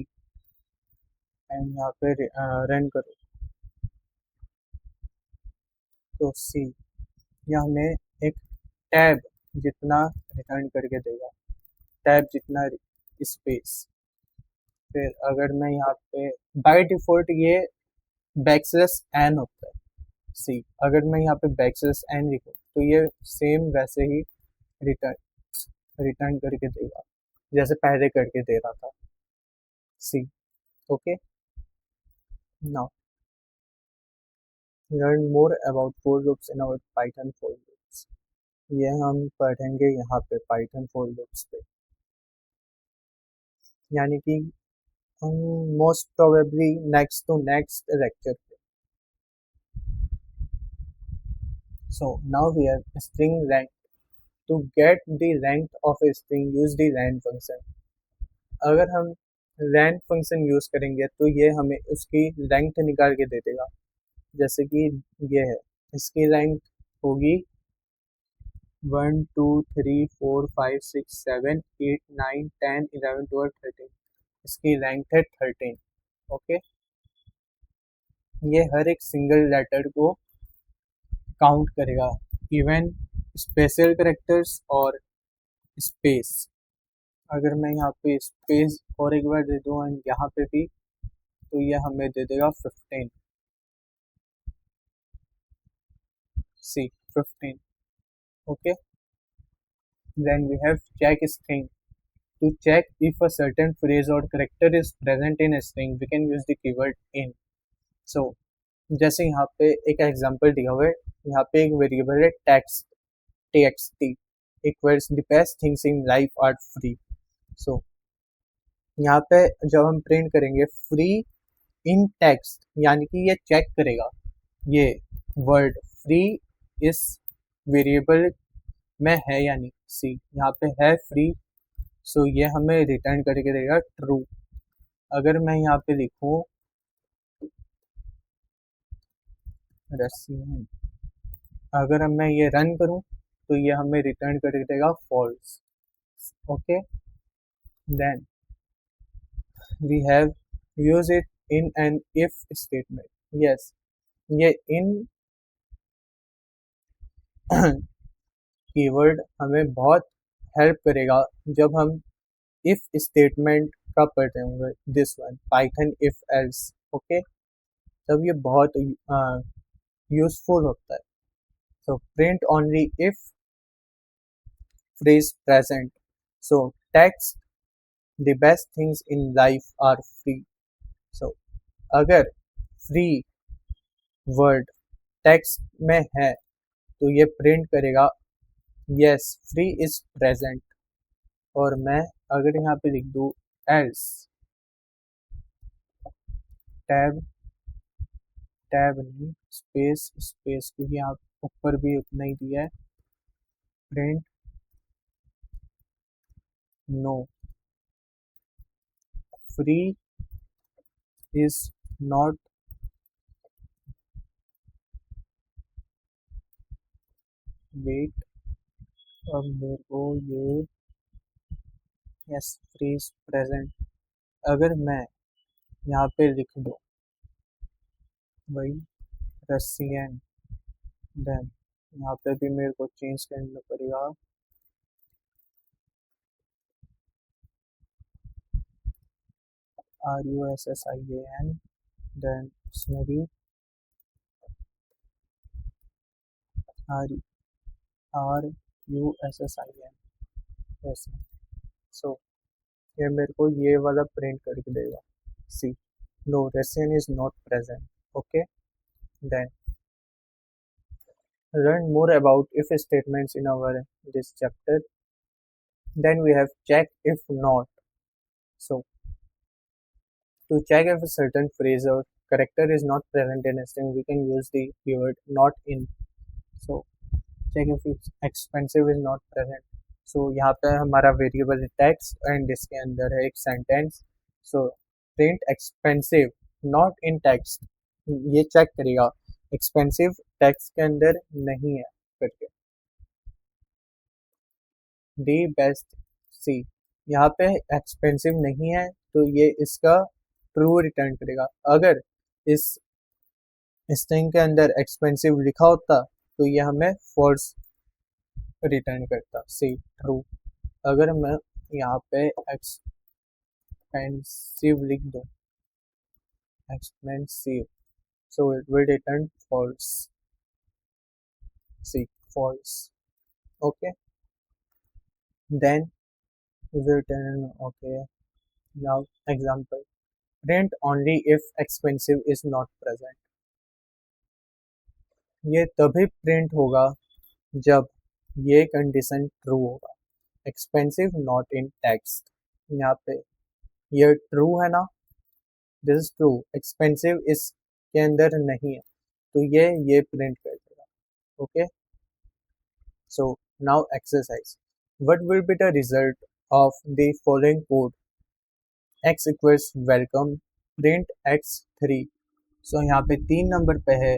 एंड यहाँ पे रन करूँ तो सी, यह हमें एक टैब जितना रिटर्न करके देगा, टैब जितना स्पेस। फिर अगर मैं यहाँ पे बाय डिफॉल्ट ये बैकस्लैश एन होता है। सी, अगर मैं यहाँ पे बैकस्लैश एन लिखूँ तो ये सेम वैसे ही रिटर्न रिटर्न करके देगा जैसे पहले करके दे रहा था। See, okay, now learn more about for loops in our Python for loops. ये हम पढ़ेंगे यहाँ पे पाइथन फॉर लूप्स पे, यानी कि most probably next to next lecture. So now we have string length. To get the length of a string, use the len function. अगर हम len फंक्शन यूज करेंगे तो ये हमें उसकी लेंथ निकाल के दे देगा, जैसे कि ये है, इसकी लेंथ होगी 1 2 3 4 5 6 7 8 9 10 11 12 13, इसकी लेंथ है 13। ओके, ये हर एक सिंगल लेटर को काउंट करेगा, इवन स्पेशल करेक्टर्स और स्पेस। अगर मैं यहाँ पे स्पेस और एक बार दे दूँ एंड यहाँ पे भी, तो ये हमें दे देगा 15। See 15। Okay, then we have check string. To check if a certain phrase or character is present in a string, we can use the keyword in. So, जैसे यहाँ पे एक एग्जांपल दिया हुआ है, यहाँ पे एक वेरिएबल है text, txt equals the best things in life are free. So, यहाँ पे जब हम प्रिंट करेंगे फ्री इन टेक्स्ट, यानी कि ये चेक करेगा ये वर्ड फ्री इस वेरिएबल में है यानी सी, यहाँ पे है फ्री, सो ये हमें रिटर्न करके देगा ट्रू। अगर मैं यहाँ पे लिखूँ रसियन, अगर मैं ये रन करूँ तो ये हमें रिटर्न करके देगा false. Okay, then we have use it in an if statement. Yes, ये इन कीवर्ड हमें बहुत हेल्प करेगा जब हम इफ स्टेटमेंट का पढ़ते होंगे, this one Python if else. Okay, तब ये बहुत यूजफुल होता है। So print only if phrase present. So text the best things in life are free. So अगर free word text में है तो ये print करेगा yes free is present। और मैं अगर यहाँ पे लिख दूँ else टैब टैब नहीं स्पेस स्पेस, क्योंकि यहाँ ऊपर भी उतना ही दिया है, print no free is not wait, अब मेरे को ये यस फ्री इज प्रेजेंट, अगर मैं यहाँ पे लिख दूँ वही रसियन, देन यहाँ पे भी मेरे को चेंज करना पड़ेगा RUSSIAN, देन इसमें भी RUSSIN ऐसे। सो ये मेरे को ये वाला प्रिंट करके देगा see no Russian is not present. Okay, then learn more about if statements in our this chapter. Then we have check if not. So to check if a certain phrase or character is not present in a string, we can use the keyword not in. So check if it's expensive is not present. So यहाँ पे हमारा variable है text and इसके अंदर है एक sentence. So print expensive not in text, ये check करेगा एक्सपेंसिव टेक्स्ट के अंदर नहीं है करके। दी बेस्ट सी, यहाँ पे एक्सपेंसिव नहीं है तो ये इसका ट्रू रिटर्न करेगा। अगर इस स्ट्रिंग के अंदर एक्सपेंसिव लिखा होता तो ये हमें फॉल्स रिटर्न करता। सी ट्रू, अगर मैं यहाँ पे एक्सपेंसिव लिख दूँ expensive, so it will return false. See false. Okay, then return okay. Now example, print only if expensive is not present। ये तभी प्रिंट होगा जब ये कंडीशन ट्रू होगा, एक्सपेंसिव नॉट इन टेक्स्ट। यहाँ पे ये ट्रू है ना, दिस इज ट्रू, एक्सपेंसिव इसके अंदर नहीं है, तो ये प्रिंट कर देगा. Okay, so now exercise. What will be the result of the following code? x equals welcome, print x3. सो यहाँ पे 3 नंबर पे है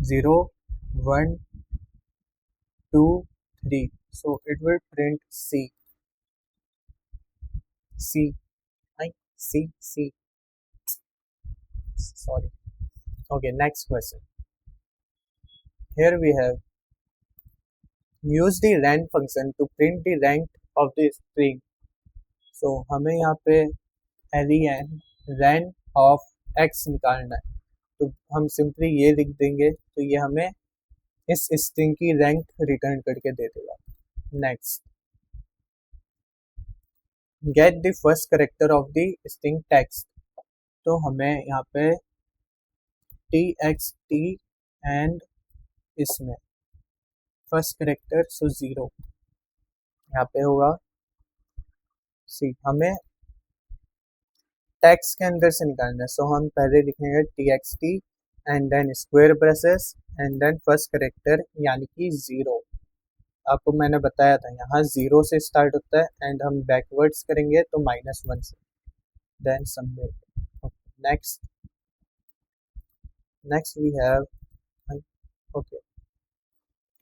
0 1 2 3. सो it will print c I c sorry. Okay, next question. Here we have use the len function to print the length of the string. So हमें यहाँ पे len of x निकालना है, तो हम सिंपली ये लिख देंगे, तो ये हमें इस स्ट्रिंग की लेंथ रिटर्न करके दे देगा. Next, get the first character of the string text. तो हमें यहाँ पे txt एंड इसमें फर्स्ट करेक्टर सो 0 यहाँ पे होगा सी. हमें टेक्स्ट के अंदर से निकालना है, सो हम पहले लिखेंगे txt and then square braces and then first character यानी कि 0. आपको मैंने बताया था यहाँ 0 से स्टार्ट होता है एंड हम बैकवर्ड्स करेंगे तो -1 से. Then submit. Next we have okay,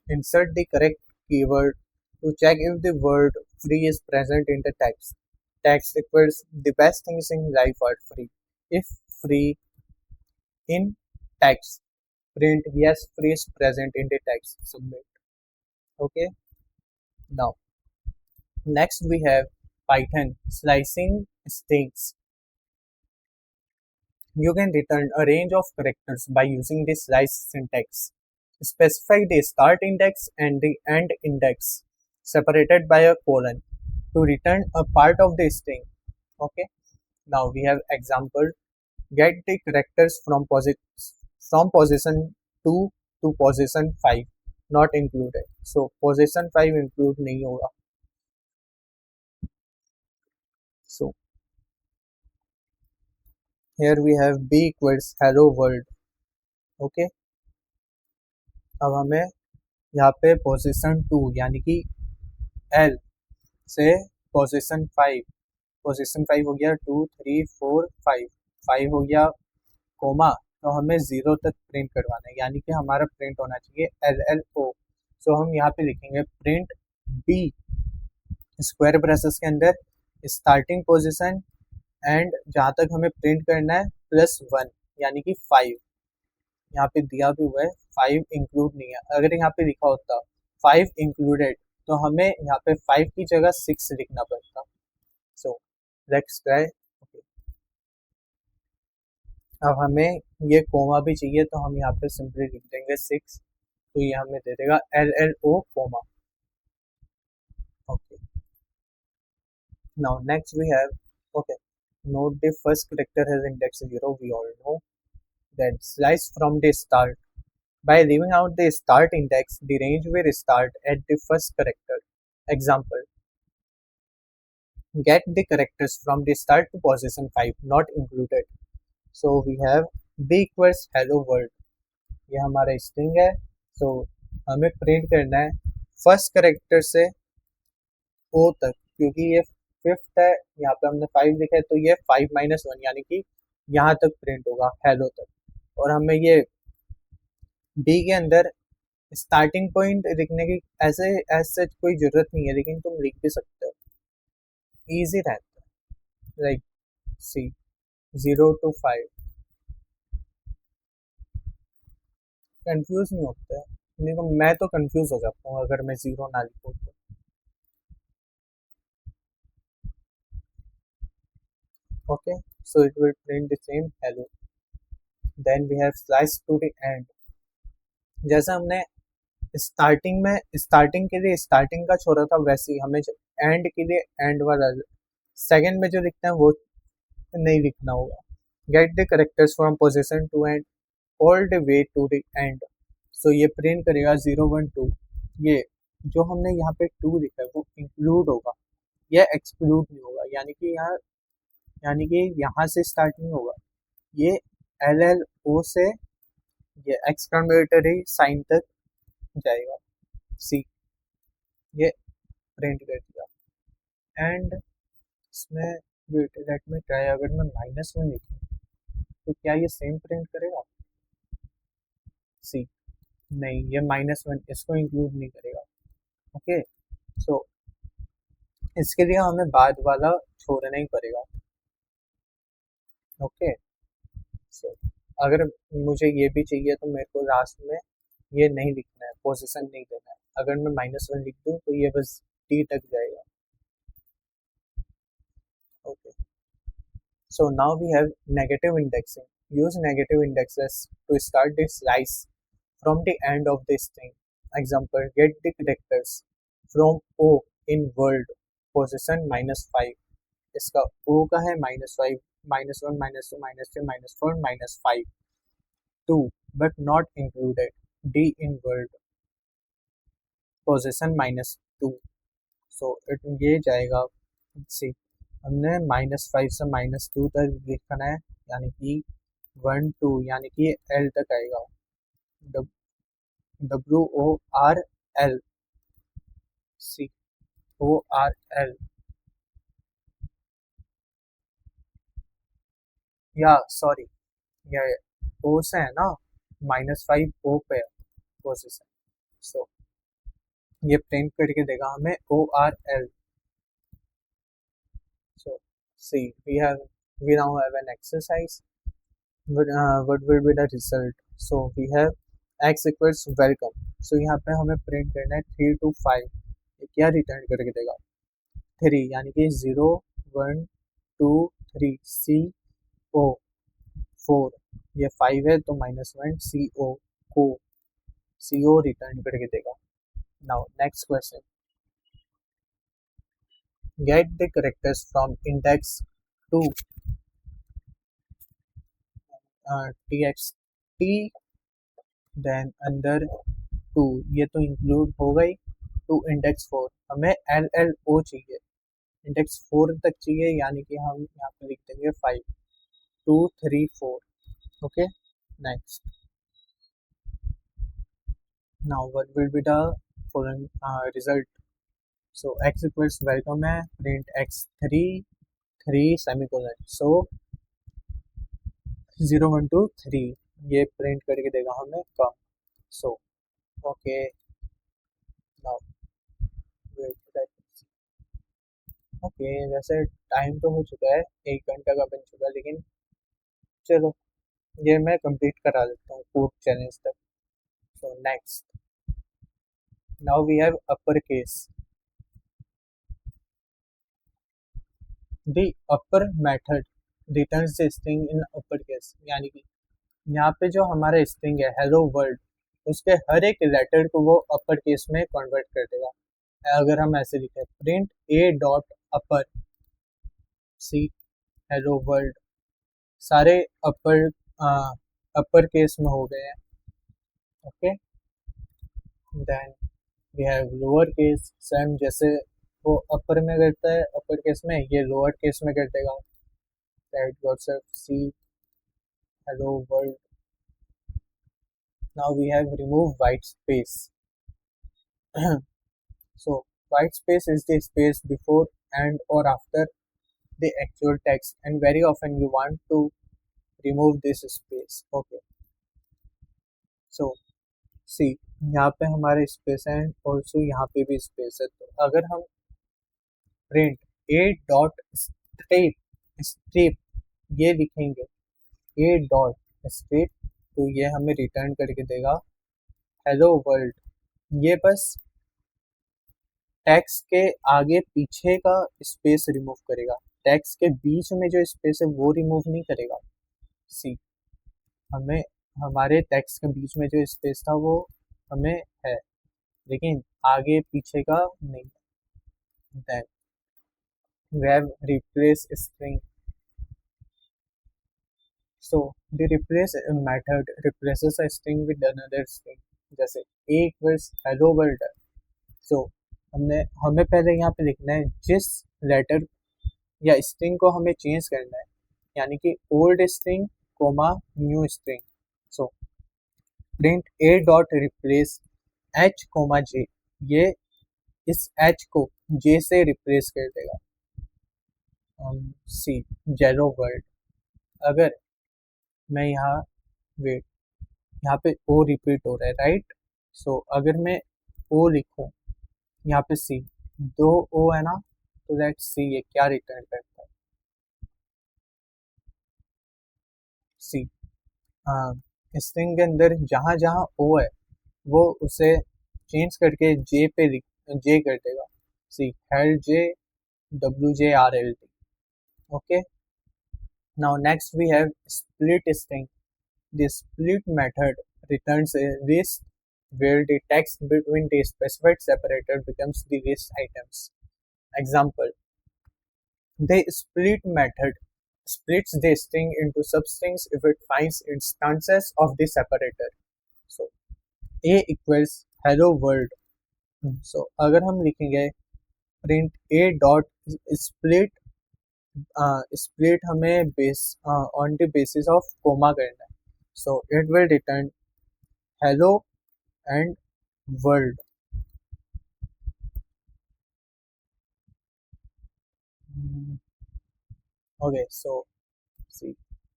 insert the correct keyword to check if the word free is present in the text. Text equals the best things in life are free. If free in text, print yes, free is present in the text. Submit. Okay, now next we have Python slicing strings. You can return a range of characters by using the slice syntax. Specify the start index and the end index separated by a colon to return a part of the string. Okay, now we have example. Get the characters from position 2 to position 5 not included. So position 5 include नहीं होगा. So here we have b equals hello world. Okay, अब हमें यहाँ पे position 2 यानी कि L से position 5 हो गया 2 3 4 5 हो गया कोमा, तो हमें 0 तक प्रिंट करवाना है, यानी कि हमारा प्रिंट होना चाहिए LLO. सो हम यहाँ पे लिखेंगे प्रिंट B स्क्वायर ब्रेसेस के अंदर स्टार्टिंग पोजीशन एंड जहाँ तक हमें प्रिंट करना है +1 यानी कि 5. यहाँ पे दिया भी हुआ है 5 इंक्लूड नहीं है. अगर यहाँ पे लिखा होता 5 इंक्लूडेड तो हमें यहाँ पे 5 की जगह 6 लिखना पड़ता. So let's try. अब हमें ये कोमा भी चाहिए, तो हम यहाँ पे सिंपली लिख देंगे 6, तो ये हमें दे देगा LLO comma. Okay, now next we have okay, note the first character has index 0. We all know that slice from the start. By leaving out the start index, the range will start at the first character. Example, get the characters from the start to position 5 not included. So we have b equals hello world. ये हमारा string है, so हमें print करना है first character से o तक, क्योंकि ये फिफ्थ है, यहाँ पे हमने 5 लिखा है, तो ये 5 - 1 यानी कि यहाँ तक प्रिंट होगा हेलो तक. और हमें ये b के अंदर स्टार्टिंग पॉइंट लिखने की ऐसे कोई जरूरत नहीं है, लेकिन तुम लिख भी सकते हो, इजी रहता है. लाइक सी 0 to 5 कंफ्यूज नहीं होता है. नहीं तो मैं तो कंफ्यूज हो जाता हूँ अगर मैं 0 ना लिखूँ तो. Okay, so it will print the same hello. Then we have slice to the end. जैसा हमने स्टार्टिंग के लिए स्टार्टिंग का छोड़ा था, वैसे ही हमें एंड के लिए एंड वाला सेकंड में जो लिखते हैं वो नहीं लिखना होगा. Get the characters from position 2 and all the way to the end. So ये प्रिंट करेगा 0 1 2. ये जो हमने यहाँ पे 2 लिखा है वो इंक्लूड होगा, ये एक्सक्लूड नहीं होगा, यानी कि यहाँ से स्टार्ट नहीं होगा. ये एल एल ओ से ये एक्सक्लेमेटरी साइन तक जाएगा। सी, ये प्रिंट कर दिया। एंड इसमें वेट लेट मी ट्राई, अगर मैं -1 लिखूँ तो क्या ये सेम प्रिंट करेगा? सी, नहीं, ये -1 इसको इंक्लूड नहीं करेगा। ओके, सो इसके लिए हमें बाद वाला छोड़ना ही पड़ेगा। ओके, सो अगर मुझे ये भी चाहिए तो मेरे को लास्ट में ये नहीं लिखना है, पोजीशन नहीं देना है। अगर मैं -1 लिख दूँ तो ये बस टी तक जाएगा। Okay, so now we have negative indexing. Use negative indexes to start the slice from the end of the string. Example, get the characters from O in world position -5. इसका O का है -5, -1, -2, -3, -4, -5, 2 but not included. D in world position -2. So ये जाएगा। सी, हमने -5 से -2 तक लिखना है, यानी कि 1 2, यानी कि एल तक आएगा। WORL, CORL, या सॉरी, या ओ से है ना, -5 ओ पे पोजिशन, सो ये प्रिंट करके देगा हमें ORL। So see, we now have an exercise. What will be the result? So we have x equals welcome. So यहाँ पे हमें प्रिंट करना है 3 to 5। ये क्या रिटर्न करके देगा? 3, यानी कि 0 1 2 3, CO 4, ये 5 है तो -1, CO रिटर्न करके देगा। Now next question, get the characters from index to txt then under 2, ये तो इंक्लूड हो गई, टू इंडेक्स 4, हमें LLO चाहिए, इंडेक्स 4 तक चाहिए, यानी कि हम यहाँ पे लिख देंगे 5 2 3 4। Okay, next, now what will be the following result? So x equals welcome है, प्रिंट x3 3 सेमीकोलन, सो 0 1 2 3, ये प्रिंट करके देगा हमें come. So okay, now wait, okay, वैसे टाइम तो हो चुका है, 1 घंटा का बन चुका है, लेकिन चलो ये मैं कंप्लीट करा देता हूँ कोड चैलेंज तक। So next, now we have upper case. The upper method returns the string in upper case, यानी कि यहाँ पे जो हमारा स्ट्रिंग है हेलो वर्ल्ड, उसके हर एक लेटर को वो अपर केस में कन्वर्ट कर देगा। अगर हम ऐसे लिखें print A dot upper, see hello world, सारे अपर अपर केस में हो गए हैं। Okay, then we have lower case, same जैसे वो अपर में करता है अपर केस में, ये लोअर केस में कर देगा। Write yourself, see hello world. Now we have remove white space. So white space is the space before and or after the actual text, and very often you want to remove this space. Okay, so see, यहाँ पे हमारे space है, also यहाँ पे भी space है, तो अगर हम प्रिंट A डॉट स्ट्रिप ये लिखेंगे, A डॉट स्ट्रिप, तो ये हमें रिटर्न करके देगा हेलो वर्ल्ड। ये बस टेक्स्ट के आगे पीछे का स्पेस रिमूव करेगा, टेक्स्ट के बीच में जो स्पेस है वो रिमूव नहीं करेगा। सी, हमें हमारे टेक्स्ट के बीच में जो स्पेस था वो हमें है, लेकिन आगे पीछे का नहीं। Then we have replace string. So the replace method replaces a string with another string, जैसे A equals hello world. So हमें पहले यहाँ पे लिखना है जिस लेटर या स्ट्रिंग को हमें चेंज करना है, यानी कि old string comma new string. So print a dot replace H comma J, ये इस एच को जे से रिप्लेस कर देगा. See jello world. अगर मैं यहाँ, वेट, यहाँ पे ओ रिपीट हो रहा है, राइट. सो अगर मैं ओ लिखूँ यहाँ पे सी, दो ओ है ना, तो लेट्स सी ये क्या रिटर्न करता है. सी, हाँ, स्ट्रिंग के अंदर जहाँ जहाँ ओ है वो उसे चेंज करके जे पे लिख, जे कर देगा. See hell J W J R L T. Okay. Now next we have split string. The split method returns a list where the text between the specified separator becomes the list items. Example: the split method splits the string into substrings if it finds instances of the separator. So a equals hello world. So अगर हम लिखेंगे print a dot split, split हमें base on the basis of comma करना है. So it will return hello and world. Okay. So see,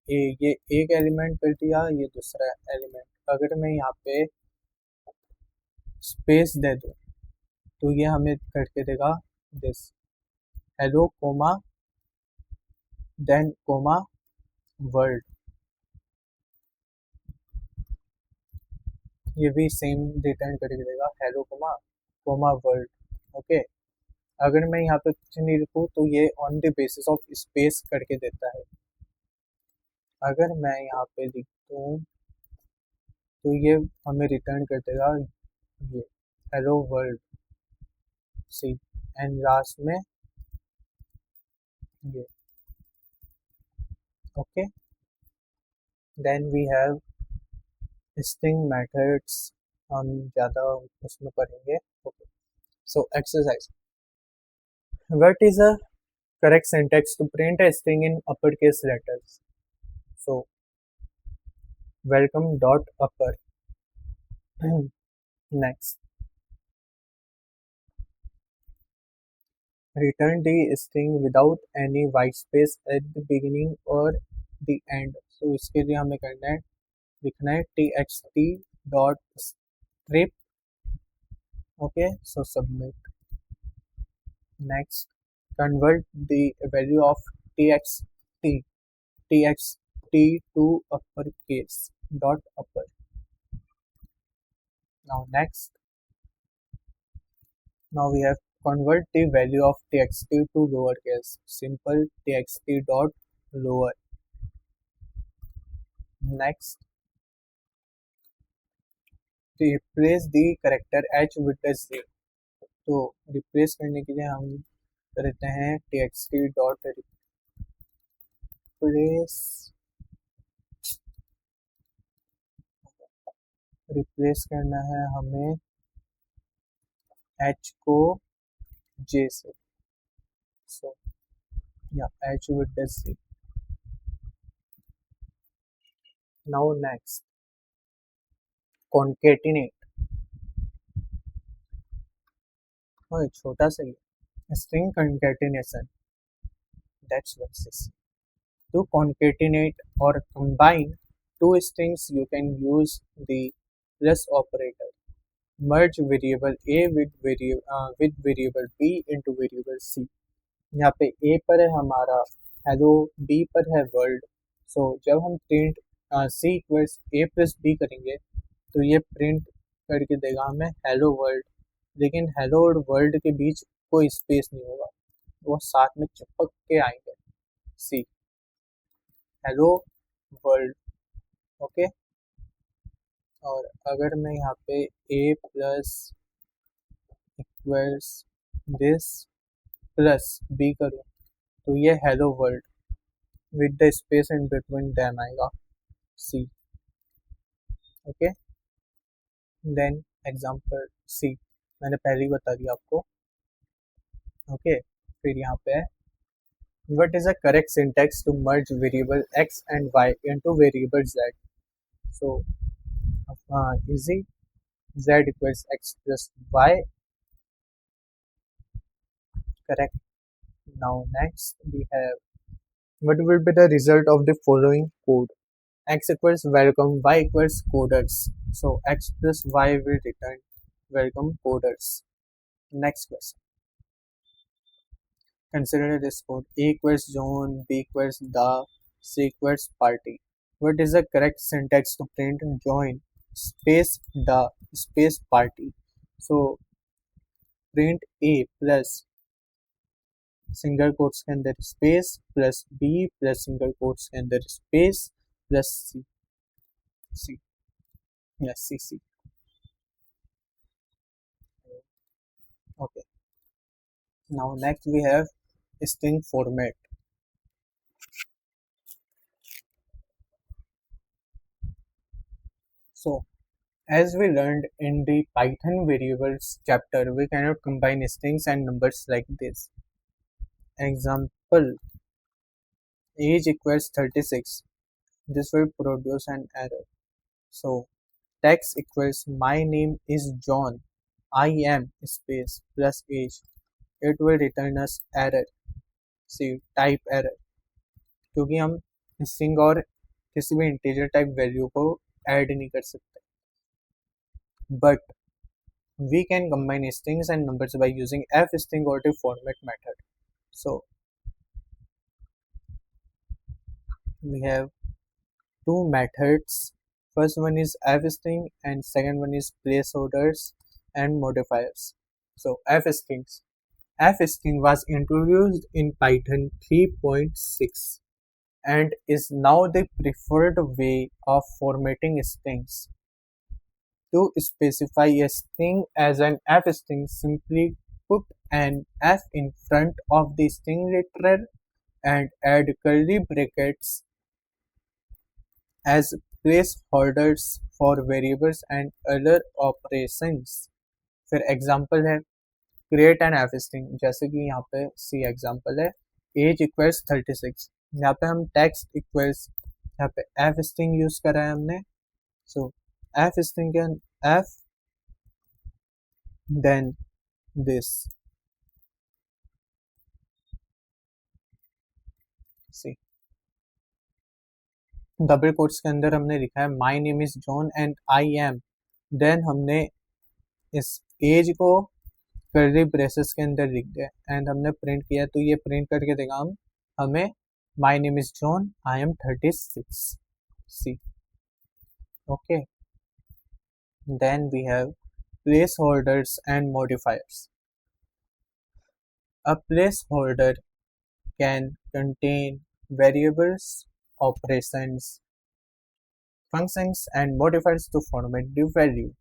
ये एक element कर दिया, ये दूसरा एलिमेंट. अगर मैं यहाँ पे स्पेस दे दूँ तो ये हमें करके देगा this hello comma then comma world. ये भी सेम रिटर्न करके देगा hello comma comma world. Okay. अगर मैं यहाँ पे कुछ नहीं लिखूँ तो ये on the basis of space करके देता है. अगर मैं यहाँ पे लिख दूँ तो ये हमें रिटर्न कर देगा ये hello world. See, and last में ये. Okay. Then we have string methods. हम ज़्यादा उसमें पढ़ेंगे. Okay. So exercise. What is a correct syntax to print a string in uppercase letters? So welcome dot upper. Next, return the string without any white space at the beginning or the end. So इसके लिए हमें करना है, लिखना है txt dot strip. Okay, so submit. Next, convert the value of txt to uppercase dot upper. Now next, now we have convert the value of txt to lowercase. Simple txt dot lower. Next, replace the character h with the z. तो replace करने के लिए हम करते हैं txt dot replace. Replace करना है हमें h को j से. So yeah, h with the z. Now next, concatenate. Oh, छोटा सा ही. String concatenation. That's what it is. To concatenate or combine two strings, you can use the plus operator. Merge variable A with variable B into variable C. यहाँ पे A पर है हमारा hello, B पर है world. So जब हम print C equals A plus B करेंगे तो ये print करके देगा हमें hello world. लेकिन hello और world के बीच कोई स्पेस नहीं होगा, वो साथ में चिपक के आएंगे. सी हेलो वर्ल्ड. ओके. और अगर मैं यहाँ पे a plus equals this plus b करूँ तो ये hello world with the space in between them आएगा. सी. ओके. देन एग्जांपल सी मैंने पहले ही बता दिया आपको. ओके. फिर यहाँ पे What is the correct syntax to merge variable x and y into variable z? So easy. Z equals x plus y. Correct. Now next we have what will be the result of the following code? X equals welcome, y equals coders. So x plus y will return welcome coders. Next question. Consider this code. A equals zone, B equals the, C equals party. What is the correct syntax to print join space the space party? So print A plus single quotes के अंदर space plus B plus single quotes के अंदर space plus C see yes see see okay now next we have string format. So as we learned in the Python variables chapter, we cannot combine strings and numbers like this. Example, age equals 36. This will produce an error. So text equals my name is John. I am space plus age. It will return us error. See type error. क्योंकि हम string और किसी भी integer type value को add नहीं कर सकते. But we can combine strings and numbers by using fstring or the format method. So we have two methods. First one is fstring and second one is placeholders and modifiers. So fstrings. Fstring was introduced in Python 3.6 and is now the preferred way of formatting strings. To specify a string as an f-string, simply put an f in front of the string letter and add curly brackets as placeholders for variables and other operations. फिर example है create an F string, जैसे कि यहाँ पे सी example है as equals 36. यहाँ पे हम टेक्स्ट इक्वल्स यहाँ पे एफ स्ट्रिंग यूज करा है हमने. सो एफ स्ट्रिंग के F then this see double quotes के अंदर हमने लिखा है my name is John and I am. देन हमने इस एज को कर्ली ब्रेसेस के अंदर लिख दिया एंड हमने प्रिंट किया. तो ये प्रिंट करके देगा हमें my name is John I am 36 see. Okay then we have placeholders and modifiers. A placeholder can contain variables, operations, functions and modifiers to format the value.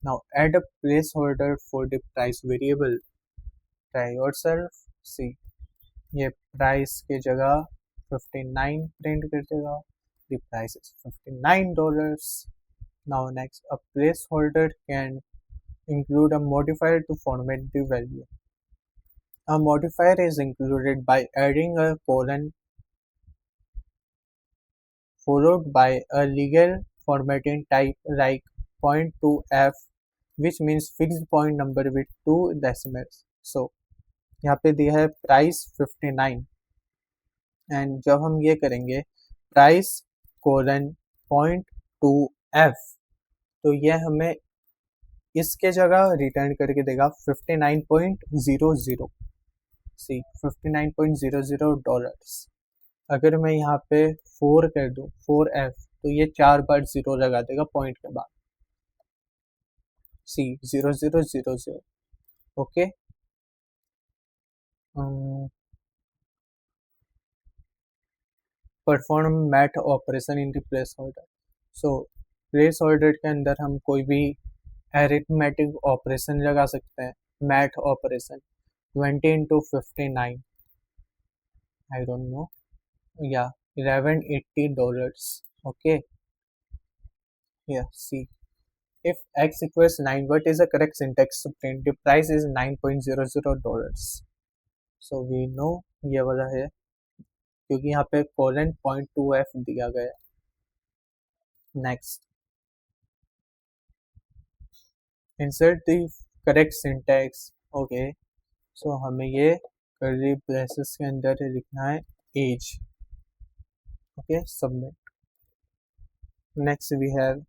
Now add a placeholder for the price variable. Try yourself. See ये price के जगह 59 print कर देगा. The price is $59. Now next, a placeholder can include a modifier to format the value. A modifier is included by adding a colon followed by a legal formatting type like point to f, which means fixed point number with 2 decimals. So यहाँ पे दिया है price 59 and जब हम ये करेंगे price colon point two F तो ये हमें इसके जगह रिटर्न करके देगा 59.00. सी $59.00. अगर मैं यहाँ पे 4 कर दूँ 4f तो ये 4 बार 0 लगा देगा पॉइंट के बाद. सी 0000. Okay perform math operation in the place holder. So place holder के अंदर हम कोई भी एरिथमेटिक ऑपरेशन लगा सकते हैं. Math operation 20 into 59 I don't know. Yeah, $1180. Okay. Yeah, see. If x equals 9, what is the correct syntax to print? The price is $9.00. So we know ये वाला है, क्योंकि यहाँ पे कोलन .2f दिया गया है। Next, insert the correct syntax. Okay, so हमें ये कर्ली ब्रेसेस के अंदर लिखना है as. Okay, submit. Next we have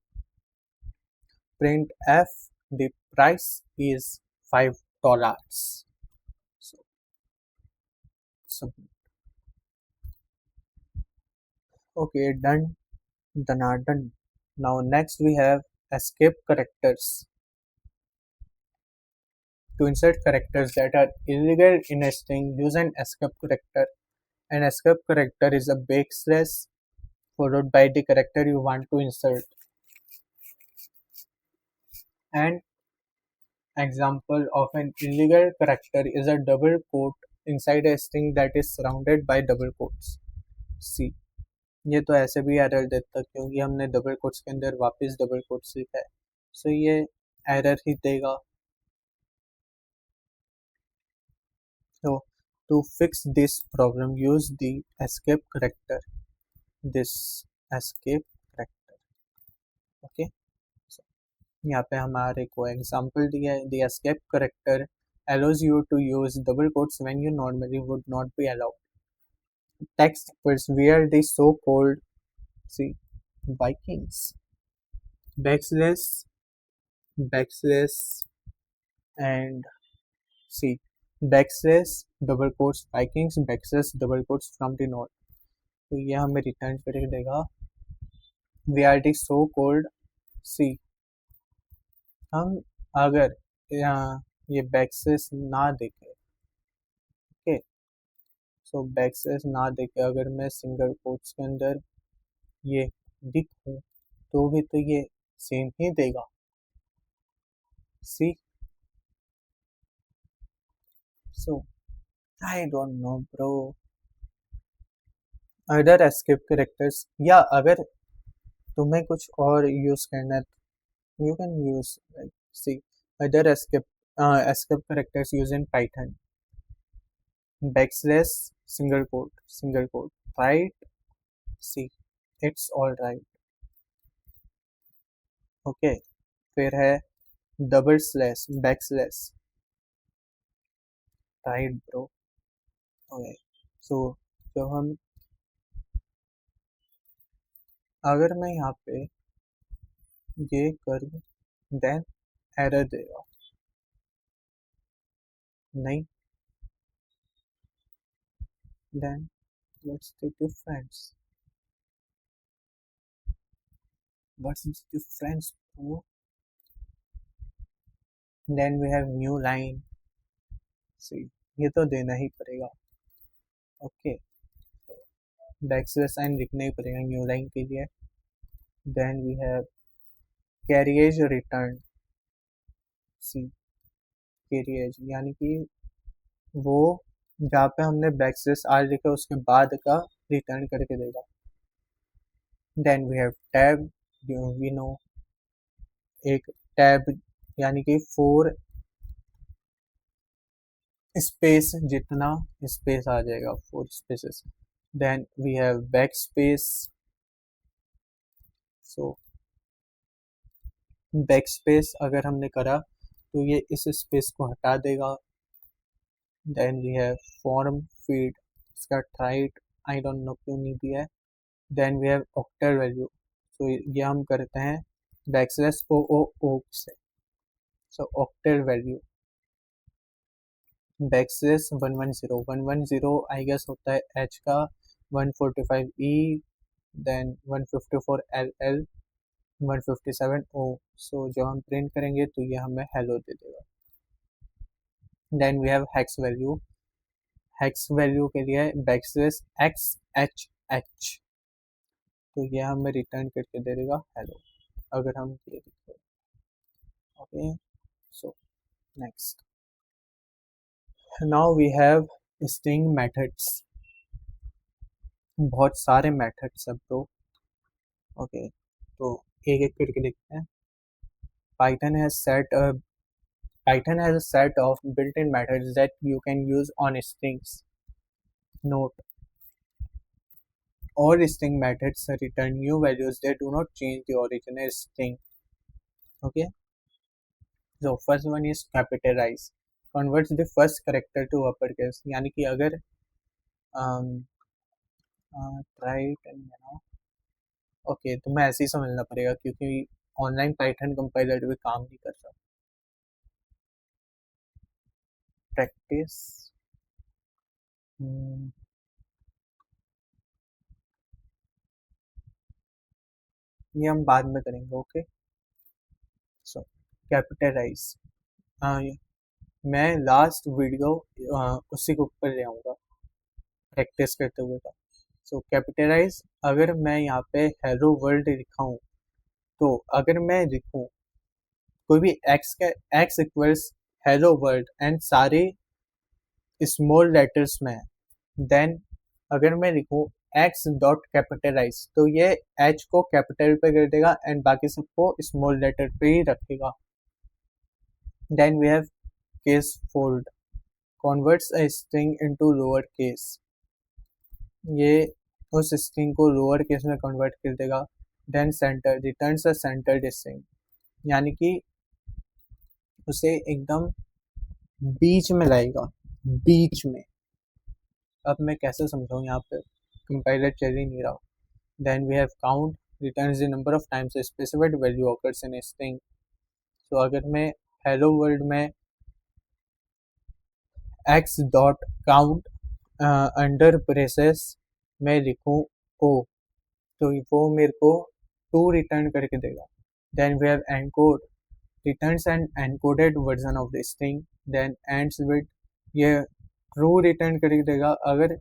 print F the price is $5। So submit. Okay, done. Done are done. Now next we have escape characters. To insert characters that are illegal in a string, use an escape character. An escape character is a backslash followed by the character you want to insert. An example of an illegal character is a double quote inside a string that is surrounded by double quotes. See, ये तो ऐसे भी error देता क्योंकि हमने double quotes के अंदर वापस डबल कोट्स लिखा है, सो ये एरर ही देगा। So to fix this problem, use the escape character. This escape character. Okay. So यहाँ पे हमारे को एग्जाम्पल दिया है। The escape character allows you to use double quotes when you normally would not be allowed. Text where the so-called, see, Vikings, backslash, backslash, and see, backslash double quotes Vikings backslash double quotes from the north। तो ये हमें return करके देगा we are the so cold. See, हम अगर यहाँ ये backslash ना देखे, ओके, सो बैकस्लैश ना देखे अगर मैं सिंगल कोट्स के अंदर ये दिखूं तो भी तो ये सेम ही देगा। See, so I don't know bro. Other escape characters, या अगर तुम्हें कुछ और यूज करना है, you can use, like, see, other escape characters used in Python: backslash, single quote, right? See, it's all right. Okay, फिर है double slash backslash, right bro. Okay, so जब हम अगर मैं यहाँ पे ये कर देन एरर देगा नहीं, then what's the difference? What's the difference, bro? Then we have new line. See, ये तो देना ही पड़ेगा। ओके, बैकस्लैश साइन लिखना ही पड़ेगा न्यू लाइन के लिए। Then we have carriage return. See, carriage यानी कि वो जहाँ पे हमने बैकस्लैश आर लिखा उसके बाद का रिटर्न करके देगा। Then we have tab, we know एक टैब यानी कि 4 स्पेस जितना स्पेस आ जाएगा, 4 spaces. Then we have back space, so back space अगर हमने करा तो ये इस स्पेस को हटा देगा। Then we have form feed, इसका राइट आई डोंट नो क्यों नहीं दिया है। Then we have octal value, तो ये हम करते हैं बैकस्लैश ओ ओ ओ से, so octal value backslash 110 I guess होता है एच का, 145 E, then 154 L L, 157 O. So जब हम प्रिंट करेंगे तो ये हमें हेलो दे देगा। Then we have hex value के लिए बैकस्लैश एक्स एच एच, तो ये हमें रिटर्न करके दे देगा हेलो अगर हम ये लिखें। Okay, so next, now we have string methods. बहुत सारे मेथड्स है ब्रो। ओके, तो एक एक करके देखते हैं। Python has set a Python has a set of built-in methods that you can use on strings. Note: all string methods return new values. They do not change the original string. Okay. So first one is capitalize. Converts the first character to uppercase. यानी कि अगर try it and okay, तो मैं ऐसे ही समझना पड़ेगा क्योंकि online Python compiler भी काम नहीं कर रहा. प्रैक्टिस. ये हम बाद में करेंगे. ओके. सो कैपिटलाइज. मैं लास्ट वीडियो उसी के ऊपर ले आऊँगा प्रैक्टिस करते हुए का. सो कैपिटलाइज. अगर मैं यहाँ पे हेलो वर्ल्ड लिखा हूँ, तो अगर मैं लिखूँ कोई भी एक्स का x equals hello world and सारे स्मॉल लेटर्स में, देन अगर मैं लिखूँ एक्स डॉट कैपिटलाइज, तो ये एच को कैपिटल पे कर देगा एंड बाकी सबको स्मॉल लेटर पे ही रखेगा. Then we have case fold. Converts a string into lower case. ये उस स्ट्रिंग को लोअर केस में कन्वर्ट कर देगा. Then center. Returns a centered string. यानी कि उसे एकदम बीच में लाएगा. बीच में. अब मैं कैसे समझाऊँ, यहाँ पे कंपाइलर चल ही नहीं रहा. Then we have count. Returns the number of times a specified value occurs in a string. तो अगर मैं हेलो वर्ल्ड में x dot count under braces में लिखूँ ओ, तो वो मेरे को 2 रिटर्न करके देगा. Then we have encode. Returns an encoded version of the string. Then ends with. ये ट्रू रिटर्न करके देगा अगर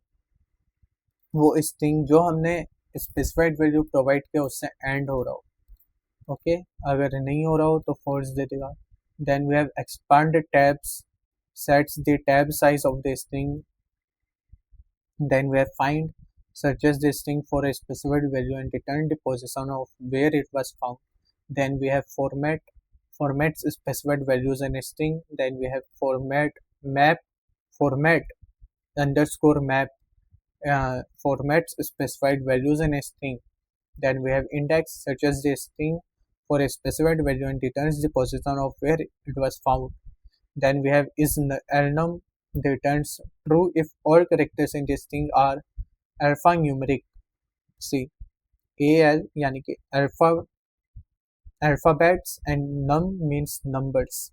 वो स्ट्रिंग जो हमने स्पेसिफाइड वैल्यू प्रोवाइड किया उससे एंड हो रहा हो. ओके. अगर नहीं हो रहा हो तो फॉल्स दे देगा. Then we have expand tabs. Sets the tab size of the string. Then we have find. searches the string for a specified value and return the position of where it was found. Then we have format. Formats specified values in a string. Then we have format map. Format underscore map formats specified values in a string. Then we have index, searches the string for a specified value and returns the position of where it was found. Then we have is elnum, returns true if all characters in the string are alphanumeric. See, AL यानी कि alphabets and num means numbers.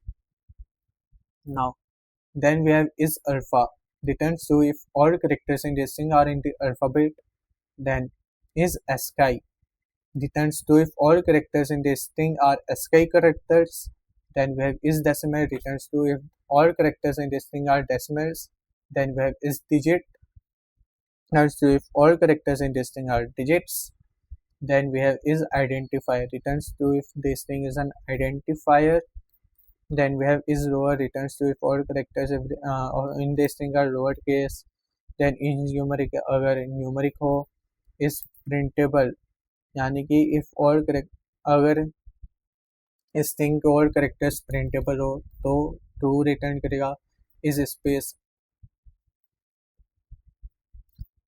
Now, then we have is alpha. Returns true if all characters in the string are in the alphabet. Then is ASCII. Returns true if all characters in the string are ASCII characters. Then we have is decimal. Returns true if all characters in the string are decimals. Then we have is digit. Returns true if all characters in the string are digits. Then we have is identifier. Returns true if the string is an identifier. Then we have is lower. Returns true if all characters in the string are lowercase. Then is numeric. अगर numeric हो. is printable. यानी कि if all अगर string के all characters printable हो तो true return करेगा. इस स्पेस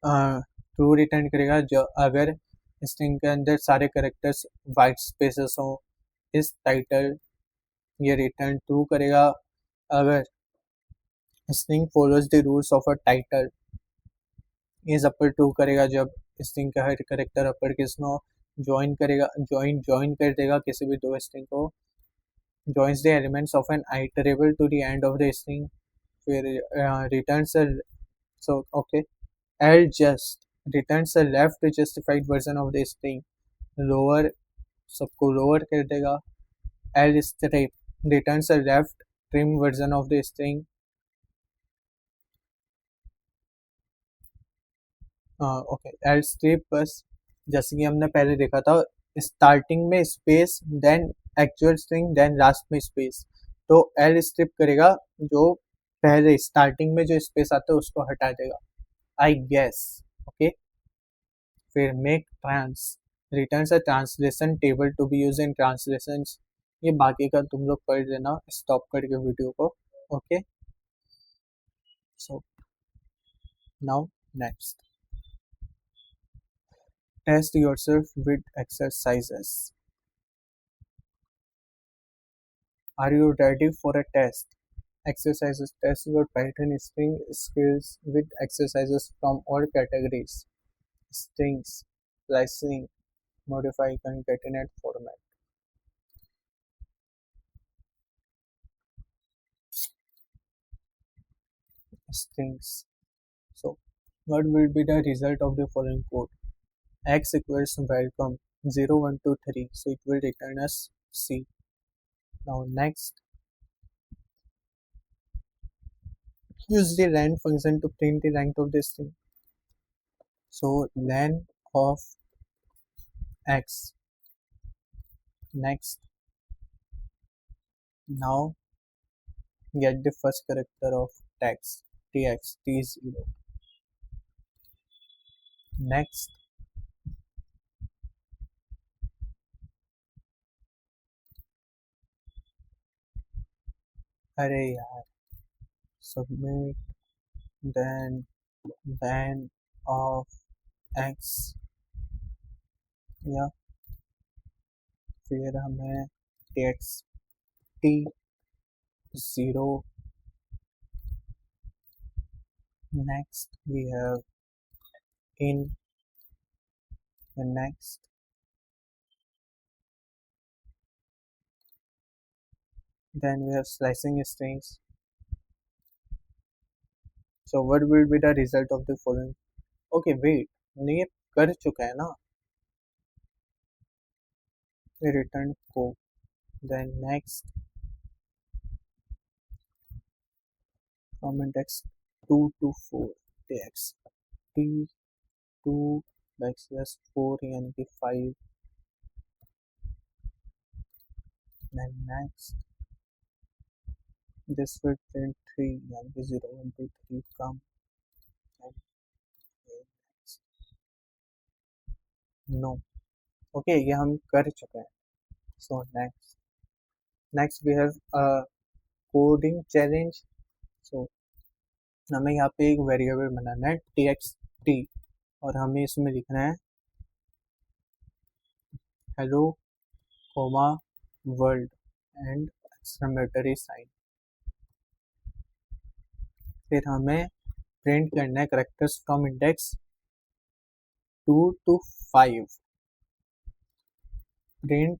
ट्रू रिटर्न करेगा जो अगर स्ट्रिंग के अंदर सारे करेक्टर्स वाइट स्पेसेस हों. इस टाइटल. ये रिटर्न ट्रू करेगा अगर string follows the rules of a title. Is upper true करेगा जब स्ट्रिंग का हर करेक्टर अपर केस में हो. ज्वाइन करेगा ज्वाइन कर देगा किसी भी दो स्ट्रिंग को. joins the elements of an iterable to the end of the string. फिर returns a so okay. L just returns a left justified version of the string. lower सबको lower कर देगा. L strip returns a left trim version of the string. ओके. L strip बस जैसे कि हमने पहले देखा था, स्टार्टिंग में space then actual string then last में स्पेस. तो एल स्ट्रिप करेगा जो पहले स्टार्टिंग में जो स्पेस आता है उसको हटा देगा. I guess. ओके. फिर make trans returns a translation table to be use in translations. ये बाकी का तुम लोग पढ़ लेना स्टॉप करके वीडियो को. Okay. So now Next, test yourself with exercises. Are you ready for a test? Exercises. Test your Python string skills with exercises from all categories: strings, slicing, modify, concatenate format. Strings. So, what will be the result of the following code? X equals welcome 0, 1, 2, 3. So, it will return us C. Now, next, use the len function to print the length of the string. So, len of X. Next, now get the first character of text tx t0. Next, अरे यार submit, then len of x, या फिर हमें tx t0. Next we have in the next, then we have slicing strings. So what will be the result of the following? Okay, wait, हमने ये कर चुका है ना, return को. Then next, from index 2 to 4 tx t2 backslash 4 यानी कि 5. Then next, this will print 3 यानी कि 0, 1, 2, 3 come. No. Okay, ये हम कर चुके हैं. So next we have a coding challenge. So हमें यहाँ पे एक वेरिएबल बनाना है txt और हमें इसमें लिखना है hello comma world and exclamatory sign. फिर हमें प्रिंट करना है characters from index 2 to 5. Print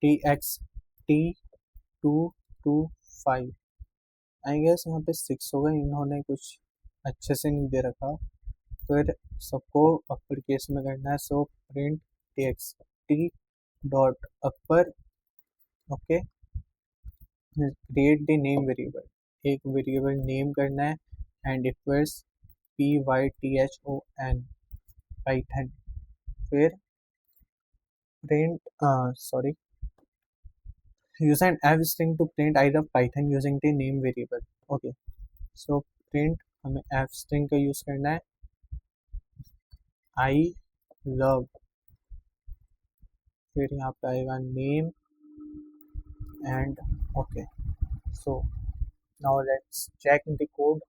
txt 2 to 5. I guess यहाँ पे 6 होगा, इन्होंने कुछ अच्छे से नहीं दे रखा, फिर सबको अपर केस में करना है. So print txt dot upper. Okay, create the name variable, एक वेरिएबल नेम करना है एंड इक्वल्स python पाइथन. फिर print sorry, use an f string to print either python using the name variable. Okay, so print हमें f string का use करना है I love, फिर यहाँ पे आएगा name and okay. So now let's check the code.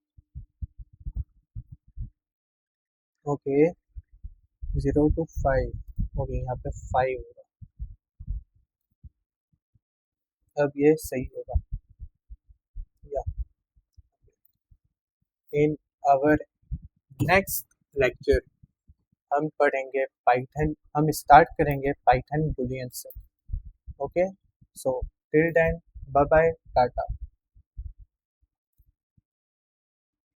Okay, 0 to 5. okay, यहाँ पे 5 होगा. अब ये सही होगा. Yeah. In our next lecture हम पढ़ेंगे पाइथन, हम स्टार्ट करेंगे पाइथन बुलियन से. Okay, so till then bye bye, Tata.